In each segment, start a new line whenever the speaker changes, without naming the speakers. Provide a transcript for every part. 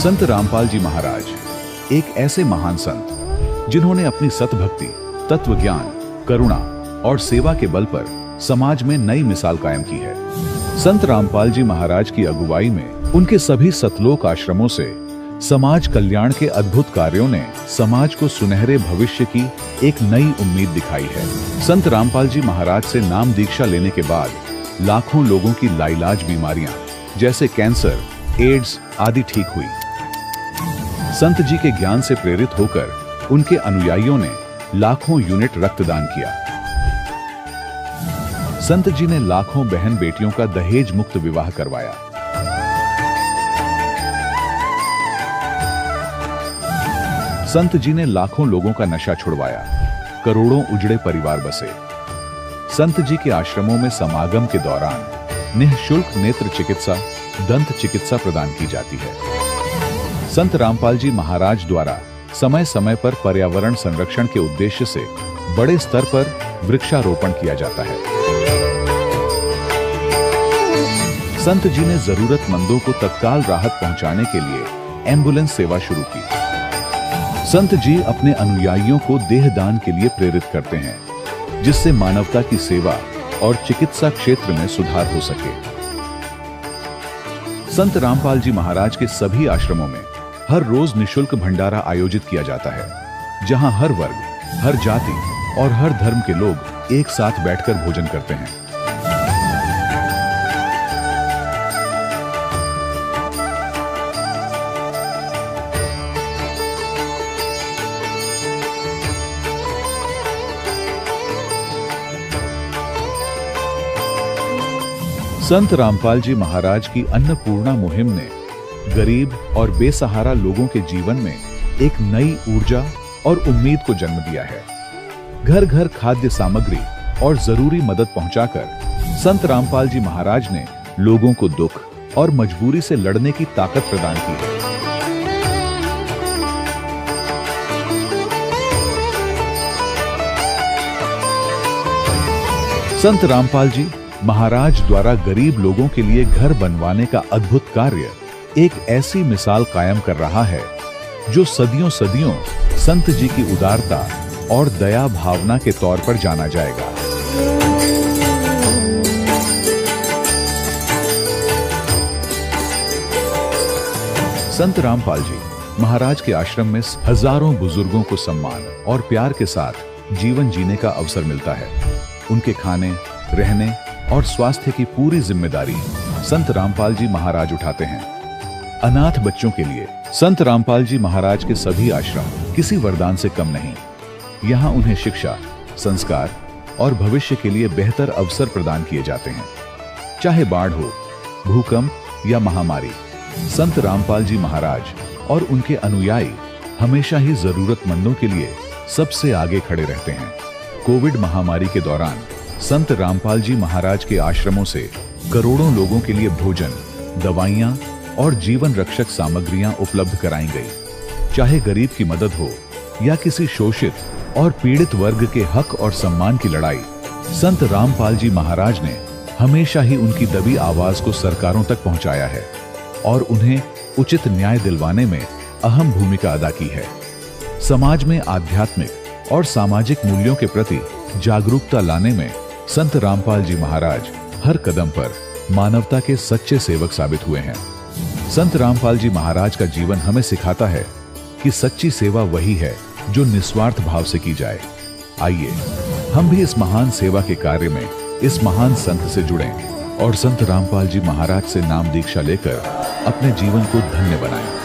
संत रामपाल जी महाराज एक ऐसे महान संत जिन्होंने अपनी सतभक्ति, तत्व ज्ञान, करुणा और सेवा के बल पर समाज में नई मिसाल कायम की है। संत रामपाल जी महाराज की अगुवाई में उनके सभी सतलोक आश्रमों से समाज कल्याण के अद्भुत कार्यों ने समाज को सुनहरे भविष्य की एक नई उम्मीद दिखाई है। संत रामपाल जी महाराज से नाम दीक्षा लेने के बाद लाखों लोगों की लाइलाज बीमारियां जैसे कैंसर, एड्स आदि ठीक हुई। संत जी के ज्ञान से प्रेरित होकर उनके अनुयायियों ने लाखों यूनिट रक्तदान किया। संत जी ने लाखों बहन बेटियों का दहेज मुक्त विवाह करवाया। संत जी ने लाखों लोगों का नशा छुड़वाया, करोड़ों उजड़े परिवार बसे। संत जी के आश्रमों में समागम के दौरान निःशुल्क नेत्र चिकित्सा, दंत चिकित्सा प्रदान की जाती है। संत रामपाल जी महाराज द्वारा समय समय पर पर्यावरण संरक्षण के उद्देश्य से बड़े स्तर पर वृक्षारोपण किया जाता है। संत जी ने जरूरतमंदों को तत्काल राहत पहुंचाने के लिए एम्बुलेंस सेवा शुरू की। संत जी अपने अनुयायियों को देहदान के लिए प्रेरित करते हैं, जिससे मानवता की सेवा और चिकित्सा क्षेत्र में सुधार हो सके। संत रामपाल जी महाराज के सभी आश्रमों में हर रोज निःशुल्क भंडारा आयोजित किया जाता है, जहां हर वर्ग, हर जाति और हर धर्म के लोग एक साथ बैठकर भोजन करते हैं। संत रामपाल जी महाराज की अन्नपूर्णा मुहिम ने गरीब और बेसहारा लोगों के जीवन में एक नई ऊर्जा और उम्मीद को जन्म दिया है। घर घर खाद्य सामग्री और जरूरी मदद पहुंचाकर संत रामपाल जी महाराज ने लोगों को दुख और मजबूरी से लड़ने की ताकत प्रदान की है। संत रामपाल जी महाराज द्वारा गरीब लोगों के लिए घर बनवाने का अद्भुत कार्य एक ऐसी मिसाल कायम कर रहा है जो सदियों सदियों संत जी की उदारता और दया भावना के तौर पर जाना जाएगा। संत रामपाल जी महाराज के आश्रम में हजारों बुजुर्गों को सम्मान और प्यार के साथ जीवन जीने का अवसर मिलता है। उनके खाने, रहने और स्वास्थ्य की पूरी जिम्मेदारी संत रामपाल जी महाराज उठाते हैं। अनाथ बच्चों के लिए संत रामपाल जी महाराज के सभी आश्रम किसी वरदान से कम नहीं। यहाँ उन्हें शिक्षा, संस्कार और भविष्य के लिए बेहतर अवसर प्रदान किए जाते हैं। चाहे बाढ़ हो, भूकंप या महामारी, संत रामपाल जी महाराज और उनके अनुयायी हमेशा ही जरूरतमंदों के लिए सबसे आगे खड़े रहते हैं। कोविड महामारी के दौरान संत रामपाल जी महाराज के आश्रमों से करोड़ों लोगों के लिए भोजन, दवाइयां और जीवन रक्षक सामग्रियां उपलब्ध कराई गई। चाहे गरीब की मदद हो या किसी शोषित और पीड़ित वर्ग के हक और सम्मान की लड़ाई, संत रामपाल जी महाराज ने हमेशा ही उनकी दबी आवाज को सरकारों तक पहुंचाया है और उन्हें उचित न्याय दिलवाने में अहम भूमिका अदा की है। समाज में आध्यात्मिक और सामाजिक मूल्यों के प्रति जागरूकता लाने में संत रामपाल जी महाराज हर कदम पर मानवता के सच्चे सेवक साबित हुए हैं। संत रामपाल जी महाराज का जीवन हमें सिखाता है कि सच्ची सेवा वही है जो निस्वार्थ भाव से की जाए। आइए हम भी इस महान सेवा के कार्य में इस महान संत से जुड़ें और संत रामपाल जी महाराज से नाम दीक्षा लेकर अपने जीवन को धन्य बनाएं।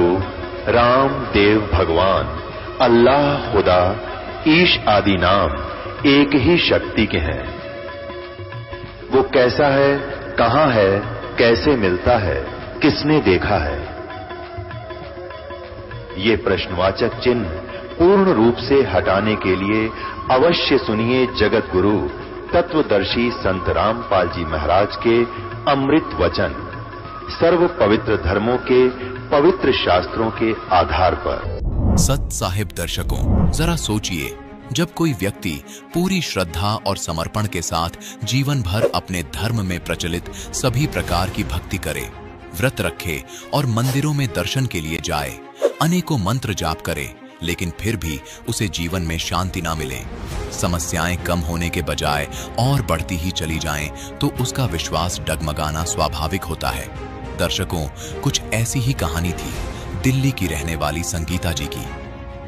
प्रभु राम देव भगवान अल्लाह खुदा ईश आदि नाम एक ही शक्ति के हैं। वो कैसा है, कहां है, कैसे मिलता है, किसने देखा है? ये प्रश्नवाचक चिन्ह पूर्ण रूप से हटाने के लिए अवश्य सुनिए जगत गुरु तत्वदर्शी संत रामपाल जी महाराज के अमृत वचन, सर्व पवित्र धर्मों के पवित्र शास्त्रों के आधार पर।
सत साहिब दर्शकों, जरा सोचिए, जब कोई व्यक्ति पूरी श्रद्धा और समर्पण के साथ जीवन भर अपने धर्म में प्रचलित सभी प्रकार की भक्ति करे, व्रत रखे और मंदिरों में दर्शन के लिए जाए, अनेकों मंत्र जाप करे, लेकिन फिर भी उसे जीवन में शांति ना मिले, समस्याएं कम होने के बजाय और बढ़ती ही चली जाएं, तो उसका विश्वास डगमगाना स्वाभाविक होता है। दर्शकों, कुछ ऐसी ही कहानी थी दिल्ली की रहने वाली संगीता जी की।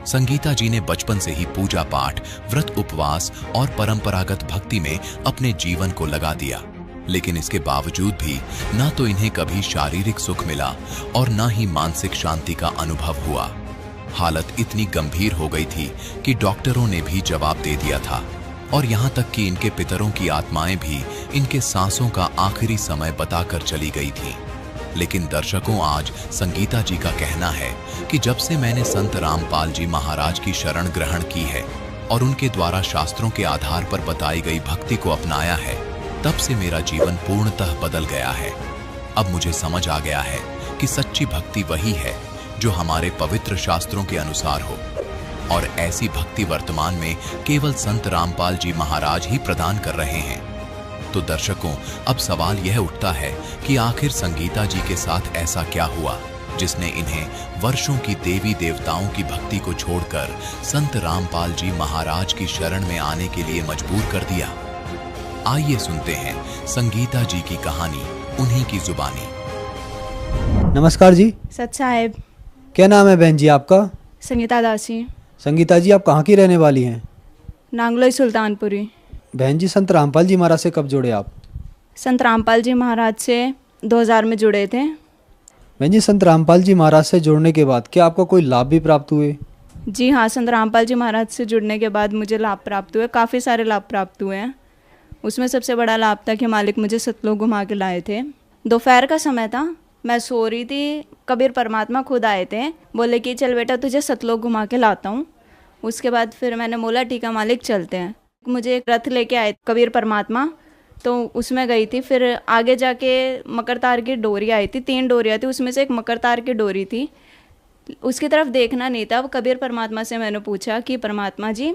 संगीता जी ने बचपन से ही पूजा पाठ, व्रत उपवास और परंपरागत भक्ति में अपने जीवन को लगा दिया, लेकिन इसके बावजूद भी ना तो इन्हें कभी शारीरिक सुख मिला और ना ही मानसिक शांति का अनुभव हुआ। हालत इतनी गंभीर हो गई थी कि डॉक्टरों ने भी जवाब दे दिया था, और यहाँ तक कि इनके पितरों की आत्माएं भी इनके सांसों का आखिरी समय बताकर चली गई थी। लेकिन दर्शकों, आज संगीता जी का कहना है कि जब से मैंने संत रामपाल जी महाराज की शरण ग्रहण की है और उनके द्वारा शास्त्रों के आधार पर बताई गई भक्ति को अपनाया है, तब से मेरा जीवन पूर्णतः बदल गया है। अब मुझे समझ आ गया है कि सच्ची भक्ति वही है जो हमारे पवित्र शास्त्रों के अनुसार हो, और ऐसी भक्ति वर्तमान में केवल संत रामपाल जी महाराज ही प्रदान कर रहे हैं। तो दर्शकों, अब सवाल यह उठता है कि आखिर संगीता जी के साथ ऐसा क्या हुआ जिसने इन्हें वर्षों की देवी देवताओं की भक्ति को छोड़कर संत रामपाल जी महाराज की शरण में आने के लिए मजबूर कर दिया। आइए सुनते हैं संगीता जी की कहानी उन्हीं की जुबानी।
नमस्कार जी।
सत साहेब।
क्या नाम है बहन जी आपका?
संगीता दासी।
संगीता जी, आप कहाँ की रहने वाली हैं?
नांगलोई सुल्तानपुरी।
बहन जी, संत रामपाल जी महाराज से कब जुड़े आप?
संत रामपाल जी महाराज से 2000 में जुड़े थे।
बहन जी, संत रामपाल जी महाराज से जुड़ने के बाद क्या आपको कोई लाभ भी प्राप्त हुए?
जी हाँ, संत रामपाल जी महाराज से जुड़ने के बाद मुझे लाभ प्राप्त हुए, काफ़ी सारे लाभ प्राप्त हुए हैं। उसमें सबसे बड़ा लाभ था कि मालिक मुझे सतलोक घुमा के लाए थे। दोपहर का समय था, मैं सो रही थी, कबीर परमात्मा खुद आए थे, बोले कि चल बेटा तुझे सतलोक घुमा के लाता हूँ। उसके बाद फिर मैंने बोला ठीक है मालिक, चलते हैं। मुझे एक रथ लेके आए कबीर परमात्मा, तो उसमें गई थी। फिर आगे जाके मकर तार की डोरी आई थी, 3 डोरियाँ थी, उसमें से एक मकर तार की डोरी थी। उसकी तरफ देखना नहीं था। वो कबीर परमात्मा से मैंने पूछा कि परमात्मा जी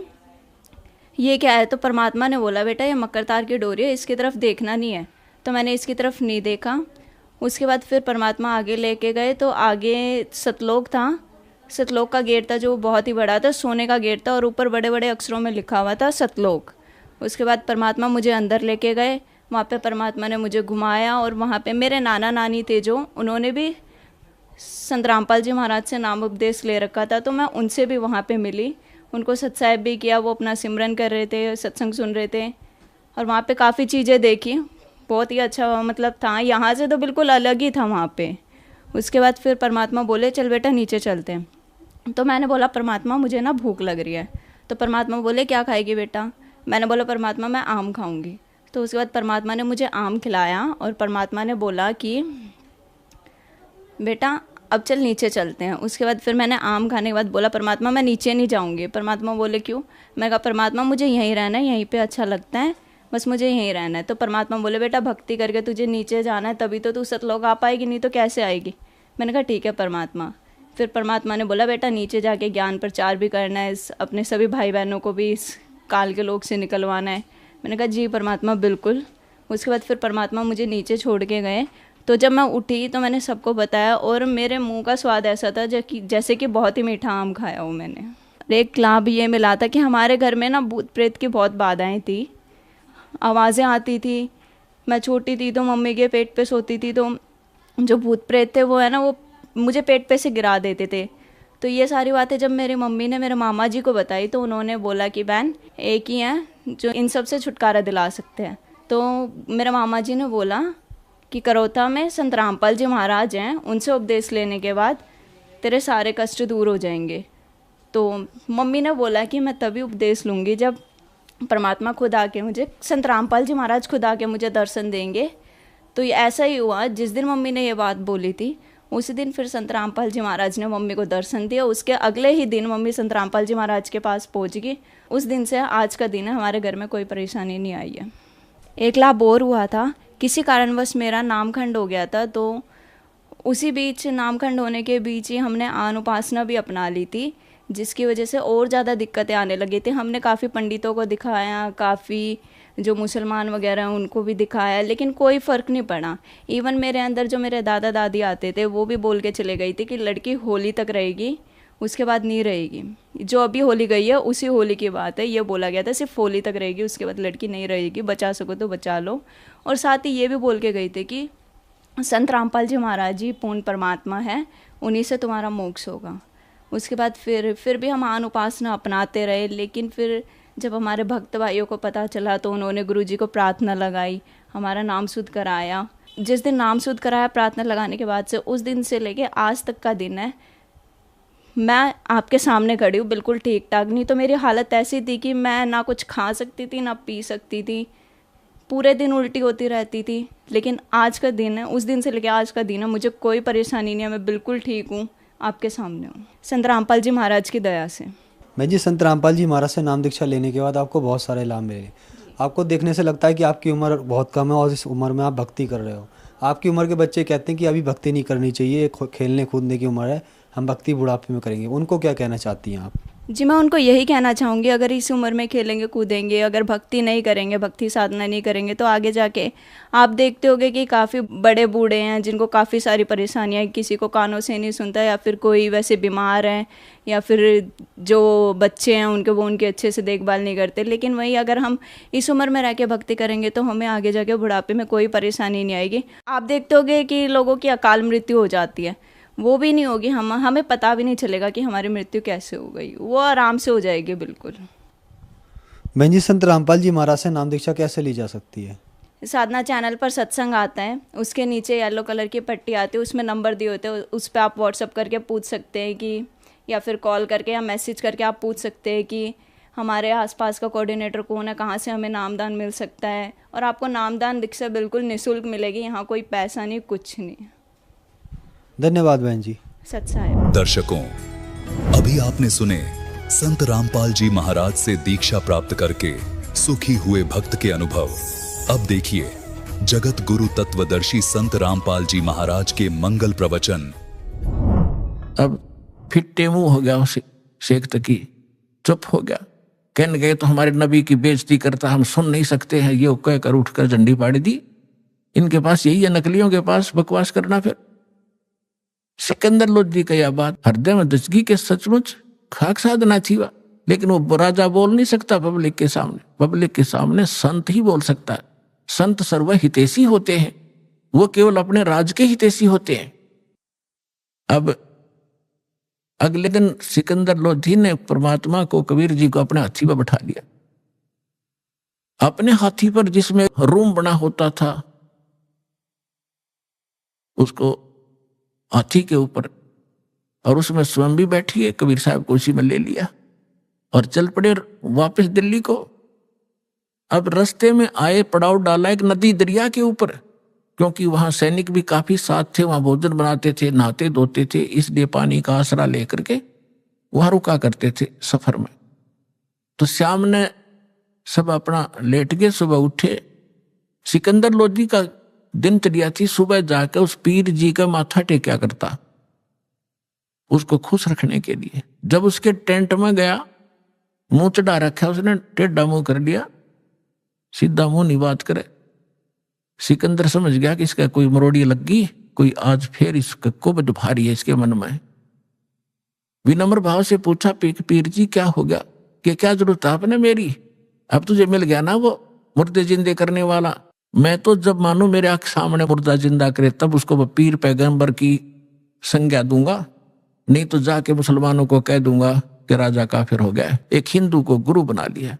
ये क्या है? तो परमात्मा ने बोला बेटा ये मकर तार की डोरी है, इसकी तरफ देखना नहीं है। तो मैंने इसकी तरफ नहीं देखा। उसके बाद फिर परमात्मा आगे लेके गए, तो आगे सतलोक था। सतलोक का गेट था जो बहुत ही बड़ा था, सोने का गेट था, और ऊपर बड़े बड़े अक्षरों में लिखा हुआ था सतलोक। उसके बाद परमात्मा मुझे अंदर लेके गए। वहाँ पे परमात्मा ने मुझे घुमाया, और वहाँ पे मेरे नाना नानी थे जो, उन्होंने भी संत रामपाल जी महाराज से नाम उपदेश ले रखा था, तो मैं उनसे भी वहाँ पे मिली। उनको सत्साहिब भी किया, वो अपना सिमरन कर रहे थे, सत्संग सुन रहे थे, और वहाँ पे काफ़ी चीज़ें देखी। बहुत ही अच्छा मतलब था, यहाँ से तो बिल्कुल अलग ही था वहाँ पे। उसके बाद फिर परमात्मा बोले चल बेटा नीचे चलते हैं। तो मैंने बोला परमात्मा मुझे ना भूख लग रही है। तो परमात्मा बोले क्या खाएगी बेटा? मैंने बोला परमात्मा मैं आम खाऊंगी। तो उसके बाद परमात्मा ने मुझे आम खिलाया, और परमात्मा ने बोला कि बेटा अब चल नीचे चलते हैं। उसके बाद फिर मैंने आम खाने के बाद बोला परमात्मा मैं नीचे नहीं जाऊंगी। परमात्मा बोले क्यों? मैं कहा परमात्मा मुझे यहीं रहना है, यहीं पे अच्छा लगता है, बस मुझे यहीं रहना है। तो परमात्मा बोले बेटा भक्ति करके तुझे नीचे जाना है, तभी तो तू सतलोक आ पाएगी, नहीं तो कैसे आएगी? मैंने कहा ठीक है परमात्मा। फिर परमात्मा ने बोला बेटा नीचे जाके ज्ञान प्रचार भी करना है, अपने सभी भाई बहनों को भी इस काल के लोग से निकलवाना है। मैंने कहा जी परमात्मा बिल्कुल। उसके बाद फिर परमात्मा मुझे नीचे छोड़ के गए। तो जब मैं उठी तो मैंने सबको बताया, और मेरे मुंह का स्वाद ऐसा था जैसे कि बहुत ही मीठा आम खाया हो मैंने। एक लाभ ये मिला था कि हमारे घर में ना भूत प्रेत की बहुत बाधाएं थी, आवाज़ें आती थी। मैं छोटी थी तो मम्मी के पेट पे सोती थी, तो जो भूत प्रेत थे वो है ना वो मुझे पेट पे से गिरा देते थे। तो ये सारी बातें जब मेरी मम्मी ने मेरे मामा जी को बताई, तो उन्होंने बोला कि बहन एक ही हैं जो इन सब से छुटकारा दिला सकते हैं। तो मेरे मामा जी ने बोला कि करौता में संत रामपाल जी महाराज हैं, उनसे उपदेश लेने के बाद तेरे सारे कष्ट दूर हो जाएंगे। तो मम्मी ने बोला कि मैं तभी उपदेश लूँगी जब परमात्मा खुद आके मुझे, संत रामपाल जी महाराज खुद आके मुझे दर्शन देंगे। तो ये ऐसा ही हुआ, जिस दिन मम्मी ने ये बात बोली थी उसी दिन फिर संत रामपाल जी महाराज ने मम्मी को दर्शन दिया। उसके अगले ही दिन मम्मी संत रामपाल जी महाराज के पास पहुंच गई। उस दिन से आज का दिन है, हमारे घर में कोई परेशानी नहीं आई है। एक लाभ और हुआ था, किसी कारणवश मेरा नामखंड हो गया था, तो उसी बीच नामखंड होने के बीच ही हमने अनुपासना भी अपना ली थी, जिसकी वजह से और ज़्यादा दिक्कतें आने लगी थी। हमने काफ़ी पंडितों को दिखाया, काफ़ी जो मुसलमान वगैरह हैं उनको भी दिखाया, लेकिन कोई फ़र्क नहीं पड़ा। इवन मेरे अंदर जो मेरे दादा दादी आते थे वो भी बोल के चले गई थी कि लड़की होली तक रहेगी, उसके बाद नहीं रहेगी। जो अभी होली गई है उसी होली की बात है, ये बोला गया था सिर्फ होली तक रहेगी, उसके बाद लड़की नहीं रहेगी, बचा सको तो बचा लो। और साथ ही ये भी बोल के गई थी कि संत रामपाल जी महाराज जी पूर्ण परमात्मा है, उन्हीं से तुम्हारा मोक्ष होगा। उसके बाद फिर भी हम अनुपासना अपनाते रहे, लेकिन फिर जब हमारे भक्त भाइयों को पता चला तो उन्होंने गुरुजी को प्रार्थना लगाई, हमारा नाम शुद्ध कराया। जिस दिन नाम शुद्ध कराया प्रार्थना लगाने के बाद से, उस दिन से लेके आज तक का दिन है, मैं आपके सामने खड़ी हूँ बिल्कुल ठीक ठाक। नहीं तो मेरी हालत ऐसी थी कि मैं ना कुछ खा सकती थी ना पी सकती थी, पूरे दिन उल्टी होती रहती थी। लेकिन आज का दिन है, उस दिन से लेके आज का दिन है, मुझे कोई परेशानी नहीं है, मैं बिल्कुल ठीक हूँ, आपके सामने हूँ संत रामपाल जी महाराज की दया से।
मैं जी संत रामपाल जी महाराज से नाम दीक्षा लेने के बाद आपको बहुत सारे लाभ मिले। आपको देखने से लगता है कि आपकी उम्र बहुत कम है और इस उम्र में आप भक्ति कर रहे हो। आपकी उम्र के बच्चे कहते हैं कि अभी भक्ति नहीं करनी चाहिए, खेलने कूदने की उम्र है, हम भक्ति बुढ़ापे में करेंगे। उनको क्या कहना चाहती हैं आप?
जी मैं उनको यही कहना चाहूँगी, अगर इस उम्र में खेलेंगे कूदेंगे, अगर भक्ति नहीं करेंगे, भक्ति साधना नहीं करेंगे, तो आगे जाके आप देखते होगे कि काफ़ी बड़े बूढ़े हैं जिनको काफ़ी सारी परेशानियाँ, किसी को कानों से नहीं सुनता, या फिर कोई वैसे बीमार है, या फिर जो बच्चे हैं उनके वो उनकी अच्छे से देखभाल नहीं करते। लेकिन वही अगर हम इस उम्र में रह के भक्ति करेंगे तो हमें आगे जाके बुढ़ापे में कोई परेशानी नहीं आएगी। आप देखते होगे कि लोगों की अकाल मृत्यु हो जाती है, वो भी नहीं होगी, हमें पता भी नहीं चलेगा कि हमारी मृत्यु कैसे हो गई, वो आराम से हो जाएगी बिल्कुल।
बहन जी संत रामपाल जी महाराज से नाम दीक्षा कैसे ली जा सकती है?
साधना चैनल पर सत्संग आता है, उसके नीचे येलो कलर की पट्टी आती है, उसमें नंबर दिए होते हैं, उस पर आप व्हाट्सअप करके पूछ सकते हैं कि, या फिर कॉल करके या मैसेज करके आप पूछ सकते हैं कि हमारे आसपास का कोऑर्डिनेटर कौन है, कहाँ से हमें नामदान मिल सकता है। और आपको नामदान दीक्षा बिल्कुल निःशुल्क मिलेगी, यहाँ कोई पैसा नहीं, कुछ नहीं।
धन्यवाद बहन जी।
सत्साय।
दर्शकों, अभी आपने सुने संत रामपाल जी महाराज से दीक्षा प्राप्त करके सुखी हुए भक्त के अनुभव। अब देखिए जगत गुरु तत्वदर्शी संत रामपाल जी महाराज के मंगल प्रवचन।
अब फिर टेमू हो गया, शेख तकी चुप हो गया, कहने गए तो हमारे नबी की बेइज्जती करता, हम सुन नहीं सकते हैं, ये कहकर उठकर झंडी फाड़ दी। इनके पास यही है, नकलियों के पास बकवास करना। फिर सिकंदर लोधी का यह बात हृदय में दचगी के सचमुच खाक साधना थी वह, लेकिन वो राजा बोल नहीं सकता पब्लिक के सामने। पब्लिक के सामने संत ही बोल सकता है। संत सर्व हितैषी होते हैं, वो केवल अपने राज के हितैषी होते हैं। अब अगले दिन सिकंदर लोधी ने परमात्मा को, कबीर जी को अपने हाथी पर बैठा लिया। अपने हाथी पर जिसमें रूम बना होता था उसको हाथी के ऊपर, और उसमें स्वयं भी बैठी है, कबीर साहब को उसी में ले लिया और चल पड़े वापस दिल्ली को। अब रास्ते में आए, पड़ाव डाला एक नदी दरिया के ऊपर, क्योंकि वहां सैनिक भी काफी साथ थे, वहां भोजन बनाते थे, नहाते धोते थे, इसलिए पानी का आसरा लेकर के वहां रुका करते थे सफर में। तो शाम ने सब अपना लेट गए, सुबह उठे। सिकंदर लोधी का दिनचर्या थी सुबह जाकर उस पीर जी का माथा टेक्या करता, उसको खुश रखने के लिए। जब उसके टेंट में गया, मुंह चढ़ा रखा, उसने टेढ़ा मुंह कर लिया, सीधा मुंह नहीं बात करे। सिकंदर समझ गया कि इसका कोई मरोड़ी लग गई, कोई आज फिर इसका कुबद भारी है इसके मन में। विनम्र भाव से पूछा, पीर जी क्या हो गया, कि क्या जरूरत है आपने मेरी? अब तुझे मिल गया ना वो मुर्दे जिंदे करने वाला। मैं तो जब मानू मेरे आंख सामने मुर्दा जिंदा करे तब उसको पीर पैगंबर की संज्ञा दूंगा, नहीं तो जाके मुसलमानों को कह दूंगा कि राजा काफिर हो गया, एक हिंदू को गुरु बना लिया।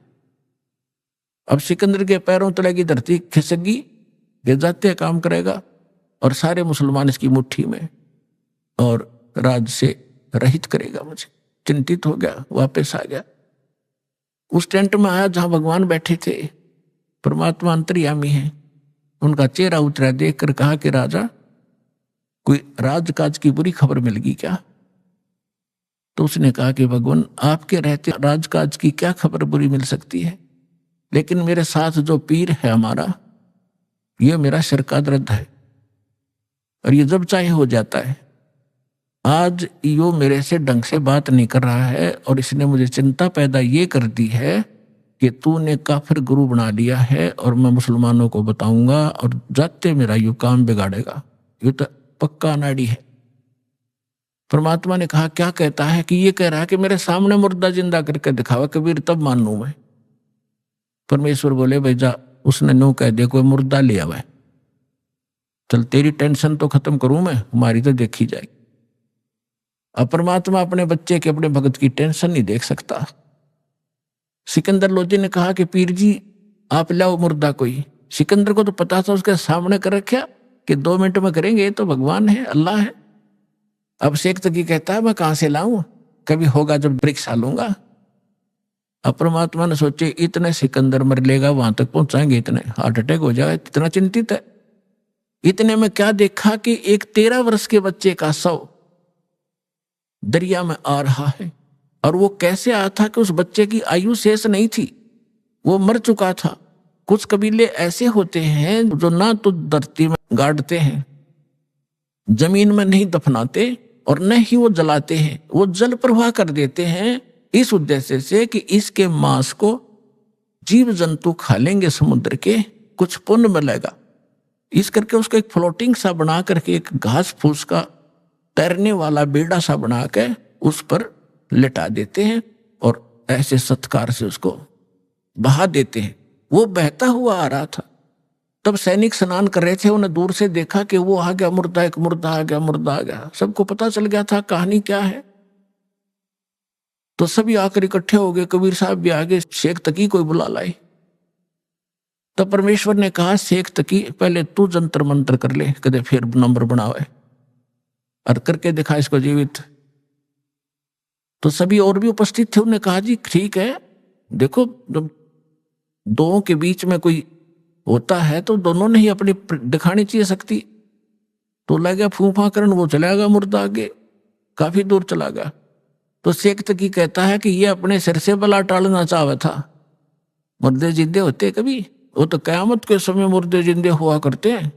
अब सिकंदर के पैरों तले की धरती खिसक गई, जाते काम करेगा, और सारे मुसलमान इसकी मुट्ठी में, और राज से रहित करेगा मुझे। चिंतित हो गया, वापस आ गया। उस टेंट में आया जहां भगवान बैठे थे, परमात्मा अंतर्यामी है। उनका चेहरा उतरा, देख कर कहा कि राजा, कोई राजकाज की बुरी खबर मिल गई क्या? तो उसने कहा कि भगवान, आपके रहते राजकाज की क्या खबर बुरी मिल सकती है, लेकिन मेरे साथ जो पीर है हमारा, ये मेरा सिर का दर्द है और ये जब चाहे हो जाता है। आज यो मेरे से ढंग से बात नहीं कर रहा है और इसने मुझे चिंता पैदा ये कर दी है कि तूने काफिर गुरु बना लिया है और मैं मुसलमानों को बताऊंगा और जाते मेरा यू काम बिगाड़ेगा। ये तो पक्का नाड़ी है। परमात्मा ने कहा, क्या कहता है? कि ये कह रहा है कि मेरे सामने मुर्दा जिंदा करके दिखावा कबीर, तब मानू मैं। परमेश्वर बोले, भाई जा, उसने नो कह दे, कोई मुर्दा ले आवा, चल तेरी टेंशन तो खत्म करूं मैं, हमारी तो देखी जाएगी। अब परमात्मा अपने बच्चे के, अपने भगत की टेंशन नहीं देख सकता। सिकंदर लोधी ने कहा कि पीर जी आप लाओ मुर्दा कोई। सिकंदर को तो पता था, उसके सामने कर रखा कि 2 मिनट में करेंगे, ये तो भगवान है, अल्लाह है। अब शेख तकी कहता है, मैं कहां से लाऊं, कभी होगा जब परीक्षा लूंगा। अब परमात्मा ने सोचे, इतने सिकंदर मर लेगा, वहां तक पहुंचाएंगे, इतने हार्ट अटैक हो जाएगा, इतना चिंतित है। इतने में क्या देखा कि एक 13 वर्ष के बच्चे का शव दरिया में आ रहा है। और वो कैसे आया था कि उस बच्चे की आयु शेष नहीं थी, वो मर चुका था। कुछ कबीले ऐसे होते हैं जो ना तो धरती में गाड़ते हैं, जमीन में नहीं दफनाते और न ही वो जलाते हैं, वो जल प्रवाह कर देते हैं, इस उद्देश्य से कि इसके मांस को जीव जंतु खा लेंगे समुद्र के, कुछ पुण्य मिलेगा। इस करके उसको एक फ्लोटिंग सा बना करके, एक घास फूस का तैरने वाला बेड़ा सा बना के उस पर लिटा देते हैं और ऐसे सत्कार से उसको बहा देते हैं। वो बहता हुआ आ रहा था। तब सैनिक स्नान कर रहे थे, उन्हें दूर से देखा कि वो आ गया मुर्दा, एक मुर्दा आ गया, मुर्दा आ गया। सबको पता चल गया था कहानी क्या है। तो सभी आकर इकट्ठे हो गए, कबीर साहब भी आगे, शेख तकी कोई बुला लाई। तब परमेश्वर ने कहा, शेख तकी पहले तू जंतर मंत्र कर ले, कदे फिर नंबर बनावे और करके दिखा इसको जीवित। तो सभी और भी उपस्थित थे, उन्होंने कहा, जी ठीक है, देखो जब दो के बीच में कोई होता है तो दोनों ने ही अपनी दिखानी चाहिए शक्ति। तो लग गया फूफा करन, वो चला गया मुर्दा आगे, काफी दूर चला गया। तो शेख तकी कहता है कि ये अपने सिर से बला टालना चाहता था। मुर्दे जिंदे होते कभी? वो तो कयामत के समय मुर्दे जिंदे हुआ करते हैं,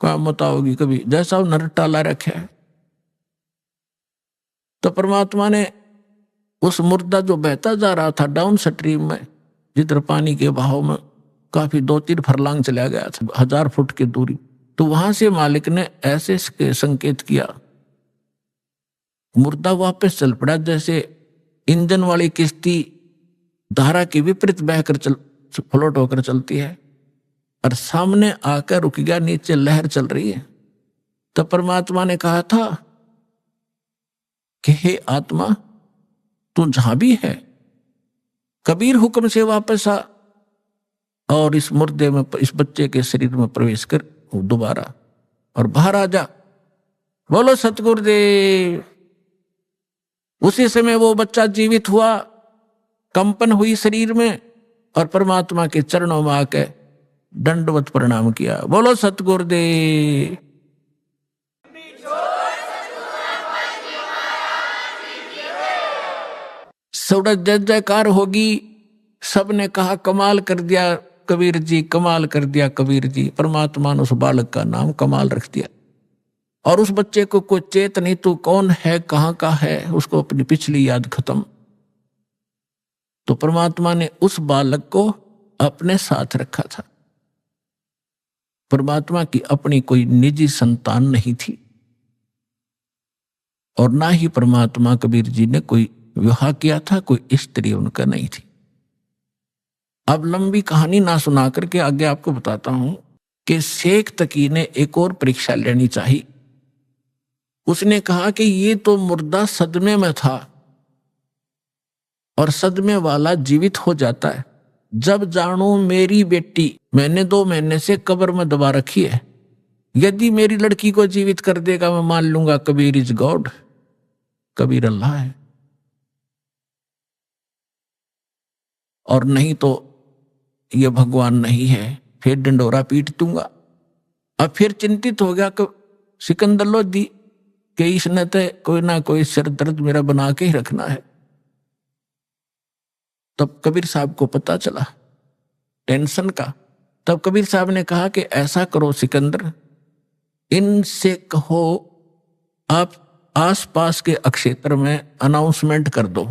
कयामत आओगी कभी, जैसा वो नर टाला रखे है। तो परमात्मा ने उस मुर्दा जो बहता जा रहा था डाउन स्ट्रीम में, जिधर पानी के बहाव में काफी 2-3 फरलांग चला गया था, 1000 फुट की दूरी, तो वहां से मालिक ने ऐसे संकेत किया, मुर्दा वापस चल पड़ा, जैसे इंजन वाली किश्ती धारा के विपरीत बहकर फ्लोट होकर चलती है, और सामने आकर रुक गया, नीचे लहर चल रही है। तो परमात्मा ने कहा था कि हे आत्मा, तू जहां भी है, कबीर हुक्म से वापस आ और इस मुर्दे में, इस बच्चे के शरीर में प्रवेश कर दोबारा और बाहर आ जा। बोलो सतगुरुदेव। उसी समय वो बच्चा जीवित हुआ, कंपन हुई शरीर में और परमात्मा के चरणों में आके दंडवत प्रणाम किया। बोलो सतगुरुदेव। सौड़ा जय जयकार होगी। सबने कहा कमाल कर दिया कबीर जी, कमाल कर दिया कबीर जी। परमात्मा ने उस बालक का नाम कमाल रख दिया। और उस बच्चे को कोई चेत नहीं, तू कौन है, कहां का है, उसको अपनी पिछली याद खत्म। तो परमात्मा ने उस बालक को अपने साथ रखा था। परमात्मा की अपनी कोई निजी संतान नहीं थी और ना ही परमात्मा कबीर जी ने कोई विवाह किया था, कोई स्त्री उनका नहीं थी। अब लंबी कहानी ना सुना करके आगे आपको बताता हूं कि शेख तकी ने एक और परीक्षा लेनी चाहिए। उसने कहा कि ये तो मुर्दा सदमे में था और सदमे वाला जीवित हो जाता है। जब जानू मेरी बेटी मैंने 2 महीने से कब्र में दबा रखी है, यदि मेरी लड़की को जीवित कर देगा मैं मान लूंगा कबीर इज गॉड, कबीर अल्लाह है, और नहीं तो ये भगवान नहीं है, फिर डंडोरा पीट दूंगा। अब फिर चिंतित हो गया कि सिकंदर लोधी कि इसने तो कोई ना कोई सिर दर्द मेरा बना के ही रखना है। तब कबीर साहब को पता चला टेंशन का। तब कबीर साहब ने कहा कि ऐसा करो सिकंदर, इनसे कहो आप आसपास के अक्षेत्र में अनाउंसमेंट कर दो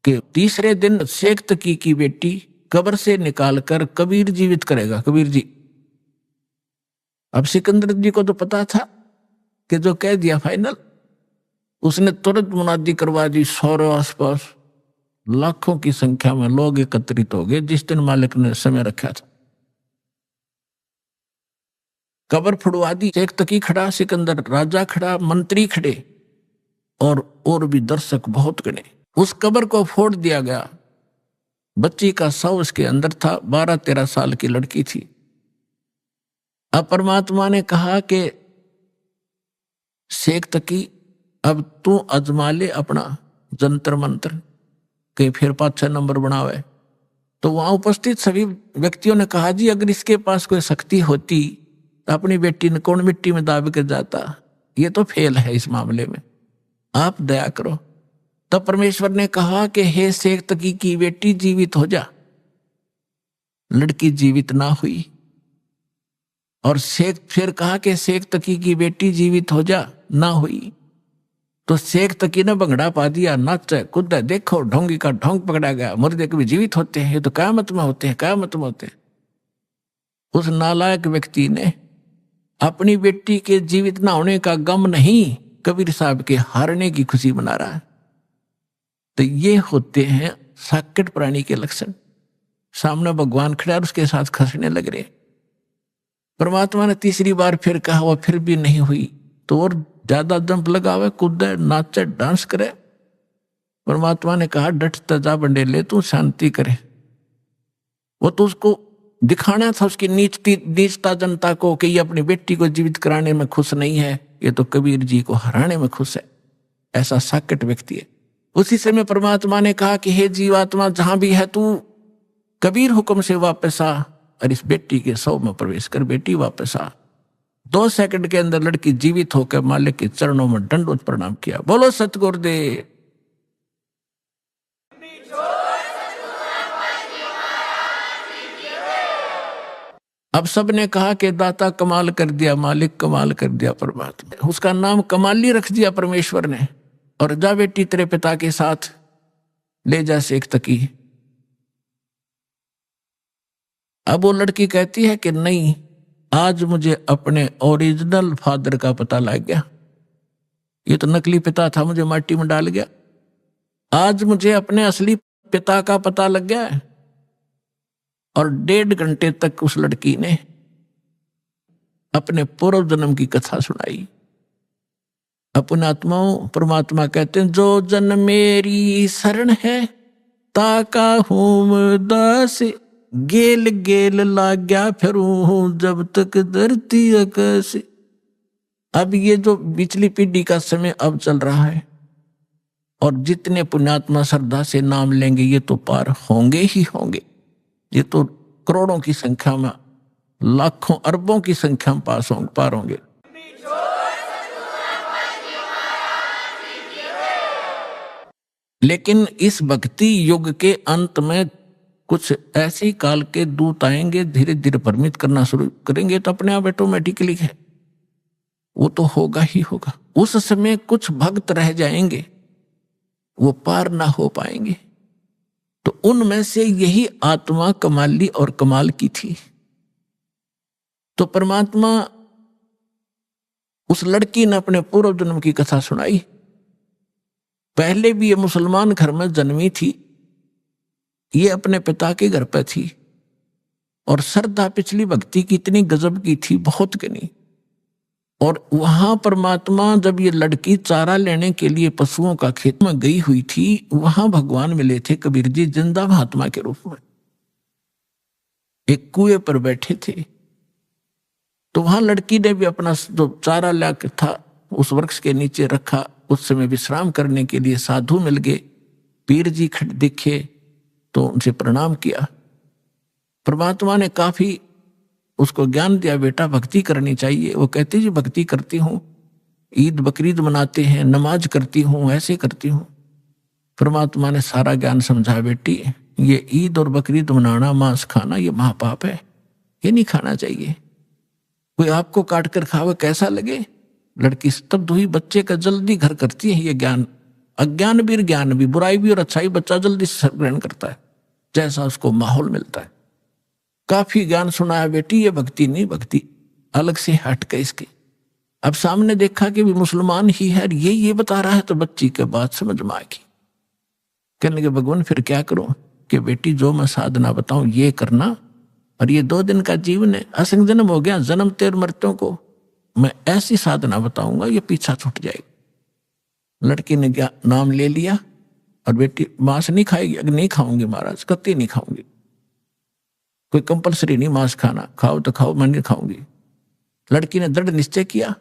कि तीसरे दिन शेख तकी की बेटी कब्र से निकालकर कबीर जीवित करेगा, कबीर जी। अब सिकंदर जी को तो पता था कि जो कह दिया फाइनल। उसने तुरंत मुनादी करवा दी, सारे आसपास लाखों की संख्या में लोग एकत्रित हो गए जिस दिन मालिक ने समय रखा था। कब्र फुड़वा दी, शेख तकी खड़ा, सिकंदर राजा खड़ा, मंत्री खड़े और भी दर्शक बहुत गणे। उस कब्र को फोड़ दिया गया। बच्ची का शव उसके अंदर था, 12-13 साल की लड़की थी। अब परमात्मा ने कहा कि शेख तकी अब तू अजमा ले अपना जंतर मंत्र, कहीं फिर 5-6 नंबर बनावे। तो वहां उपस्थित सभी व्यक्तियों ने कहा जी अगर इसके पास कोई शक्ति होती तो अपनी बेटी ने कौन मिट्टी में दाब कर जाता, ये तो फेल है इस मामले में, आप दया करो। तब परमेश्वर ने कहा कि हे शेख तकी की बेटी जीवित हो जा। लड़की जीवित ना हुई। और शेख फिर कहा कि शेख तकी की बेटी जीवित हो जा, ना हुई। तो शेख तकी ने भंगड़ा पा दिया, नाचे कूदे, देखो ढोंगी का ढोंग पकड़ा गया। मुर्दे कभी जीवित होते हैं, ये तो क़यामत में होते हैं, क़यामत में होते हैं। उस नालायक व्यक्ति ने अपनी बेटी के जीवित ना होने का गम नहीं, कबीर साहब के हारने की खुशी मना रहा है। तो ये होते हैं साकेट प्राणी के लक्षण। सामने भगवान खड़ा और उसके साथ खसने लग रहे। परमात्मा ने तीसरी बार फिर कहा, वो फिर भी नहीं हुई। तो और ज्यादा जंप लगावे, कूदे, नाचे, डांस करे। परमात्मा ने कहा डट तजा बंडेले, तू शांति करे। वो तो उसको दिखाना था उसकी नीचता जनता को कि ये अपनी बेटी को जीवित कराने में खुश नहीं है, ये तो कबीर जी को हराने में खुश है। ऐसा साकेट व्यक्ति है। उसी समय परमात्मा ने कहा कि हे जीवात्मा जहां भी है तू कबीर हुक्म से वापस आ और इस बेटी के शव में प्रवेश कर। बेटी वापस आ। 2 सेकंड के अंदर लड़की जीवित होकर मालिक के चरणों में दंडवत प्रणाम किया। बोलो सतगुरुदेव। अब सबने कहा कि दाता कमाल कर दिया, मालिक कमाल कर दिया। परमात्मा उसका नाम कमाली रख दिया परमेश्वर ने। और जा बेटी तेरे पिता के साथ ले जा शेख तकी। अब वो लड़की कहती है कि नहीं, आज मुझे अपने ओरिजिनल फादर का पता लग गया। ये तो नकली पिता था, मुझे माटी में डाल गया। आज मुझे अपने असली पिता का पता लग गया है। और 1.5 घंटे तक उस लड़की ने अपने पूर्व जन्म की कथा सुनाई। अपने आत्माओं, परमात्मा कहते हैं जो जन मेरी शरण है ताका हूं दास, गेल गेल लाग्या फिरूं जब तक धरती आकाश। अब ये जो पिछली पीढ़ी का समय अब चल रहा है, और जितने पुण्यात्मा श्रद्धा से नाम लेंगे ये तो पार होंगे ही होंगे। ये तो करोड़ों की संख्या में, लाखों अरबों की संख्या में पार होंगे। लेकिन इस भक्ति युग के अंत में कुछ ऐसे काल के दूत आएंगे, धीरे धीरे परमित करना शुरू करेंगे, तो अपने आप ऑटोमेटिकली है वो तो होगा ही होगा। उस समय कुछ भक्त रह जाएंगे, वो पार ना हो पाएंगे। तो उनमें से यही आत्मा कमाली और कमाल की थी। तो परमात्मा, उस लड़की ने अपने पूर्व जन्म की कथा सुनाई। पहले भी ये मुसलमान घर में जन्मी थी, ये अपने पिता के घर पर थी। और श्रद्धा पिछली भक्ति की इतनी गजब की थी, बहुत गनी। और वहां परमात्मा, जब ये लड़की चारा लेने के लिए पशुओं का खेत में गई हुई थी, वहां भगवान मिले थे कबीर जी जिंदा महात्मा के रूप में। एक कुएं पर बैठे थे। तो वहां लड़की ने भी अपना जो चारा लाकर था उस वृक्ष के नीचे रखा उस समय विश्राम करने के लिए साधु मिल गए, पीर जी खड़े दिखे तो उनसे प्रणाम किया। परमात्मा ने काफी उसको ज्ञान दिया, बेटा भक्ति करनी चाहिए। वो कहती जी भक्ति करती हूँ, ईद बकरीद मनाते हैं, नमाज करती हूँ, ऐसे करती हूँ। परमात्मा ने सारा ज्ञान समझा, बेटी ये ईद और बकरीद मनाना, मांस खाना ये महापाप है, ये नहीं खाना चाहिए। कोई आपको काट कर खावे कैसा लगे? लड़की स्तब्ध हुई, बच्चे का जल्दी घर करती है ये ज्ञान। अज्ञान भी ज्ञान भी, बुराई भी और अच्छाई बच्चा जल्दी से ग्रहण करता है जैसा उसको माहौल मिलता है। काफी ज्ञान सुनाया, बेटी ये भक्ति नहीं, भक्ति अलग से हट के इसके। अब सामने देखा कि भी मुसलमान ही है, ये बता रहा है, तो बच्ची के बात समझ में आएगी। कहने लगे भगवान फिर क्या करूं? कि बेटी जो मैं साधना बताऊं ये करना, और ये 2 दिन का जीवन है, असंग जन्म हो गया, जन्म तेर मृत्यों को मैं ऐसी साधना बताऊंगा ये पीछा छूट जाएगी। लड़की ने क्या नाम ले लिया, और बेटी मांस नहीं खाएगी? अगर नहीं खाऊंगी महाराज, कत्ती नहीं खाऊंगी, कोई कंपलसरी नहीं मांस खाना, खाओ तो खाओ, मैं नहीं खाऊंगी। लड़की ने दृढ़ निश्चय किया,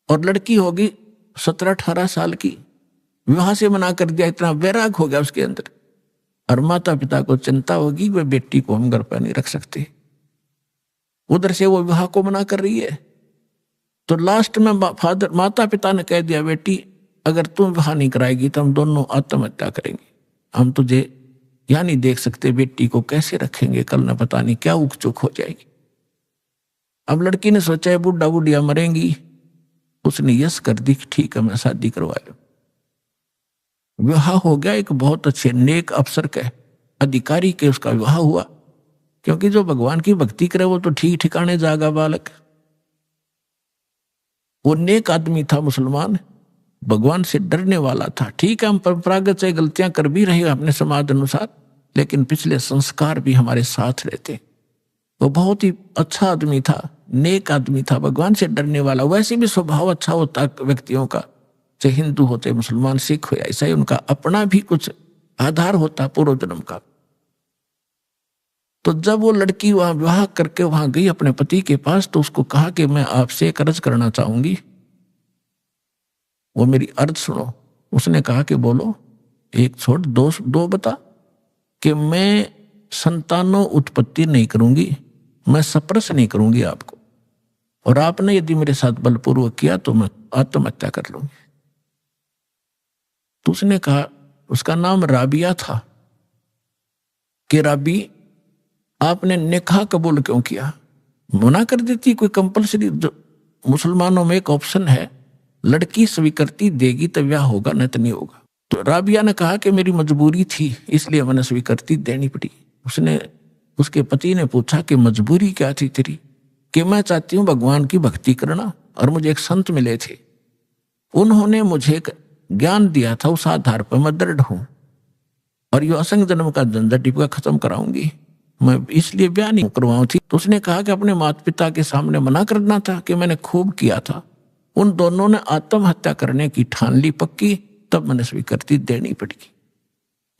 और लड़की होगी 17-18 साल की, विवाह से मना कर दिया। इतना वैराग हो गया उसके अंदर, और माता पिता को चिंता होगी वे बेटी को हम घर पर नहीं रख सकते। उधर से वो विवाह को मना कर रही है, तो लास्ट में माता पिता ने कह दिया बेटी अगर तुम विवाह नहीं कराएगी तो हम दोनों आत्महत्या करेंगे, हम तुझे यहाँ नहीं देख सकते, बेटी को कैसे रखेंगे, कल न पता नहीं क्या उक चुक हो जाएगी। अब लड़की ने सोचा है बुढ़ा बुढ़िया मरेंगी, उसने यस कर दी, ठीक है मैं शादी करवा लूं। विवाह हो गया, एक बहुत अच्छे नेक अफसर के अधिकारी के उसका विवाह हुआ, क्योंकि जो भगवान की भक्ति करे वो तो ठीक ठिकाने जागा बालक। वो नेक आदमी था, मुसलमान, भगवान से डरने वाला था। ठीक है हम परंपरागत से गलतियां कर भी रहे अपने समाज अनुसार, लेकिन पिछले संस्कार भी हमारे साथ रहते। वो बहुत ही अच्छा आदमी था, नेक आदमी था, भगवान से डरने वाला। वैसे भी स्वभाव अच्छा होता व्यक्तियों का, चाहे हिंदू होते, मुसलमान, सिख हो या ईसाई, उनका अपना भी कुछ आधार होता पूर्व जन्म का। तो जब वो लड़की वहां विवाह करके वहां गई अपने पति के पास, तो उसको कहा कि मैं आपसे एक अर्ज करना चाहूंगी, वो मेरी अर्ज सुनो। उसने कहा कि बोलो, एक छोड़ दो बता। कि मैं संतानों उत्पत्ति नहीं करूंगी, मैं सप्रस नहीं करूंगी आपको, और आपने यदि मेरे साथ बलपूर्वक किया तो मैं आत्महत्या कर लूंगी। तो उसने कहा, उसका नाम राबिया था, कि राबी आपने निकाह कबूल क्यों किया? मना कर देती, कोई कंपलसरी मुसलमानों में एक ऑप्शन है, लड़की स्वीकृति देगी तो ब्याह होगा, नहीं तो नहीं होगा। तो राबिया ने कहा कि मेरी मजबूरी थी इसलिए मैंने स्वीकृति देनी पड़ी। उसके पति ने पूछा कि मजबूरी क्या थी तेरी? कि मैं चाहती हूं भगवान की भक्ति करना, और मुझे एक संत मिले थे, उन्होंने मुझे एक ज्ञान दिया था, उस आधार पर मैं दृढ़ हूं, और यो असंग जन्म का झंझट टिपका खत्म कराऊंगी, मैं इसलिए ब्याह नहीं करवाऊं थी। तो उसने कहा कि अपने माता पिता के सामने मना करना था कि मैंने खूब किया था। उन दोनों ने आत्महत्या करने की ठान ली पक्की, तब मैंने स्वीकृति देनी पड़ेगी।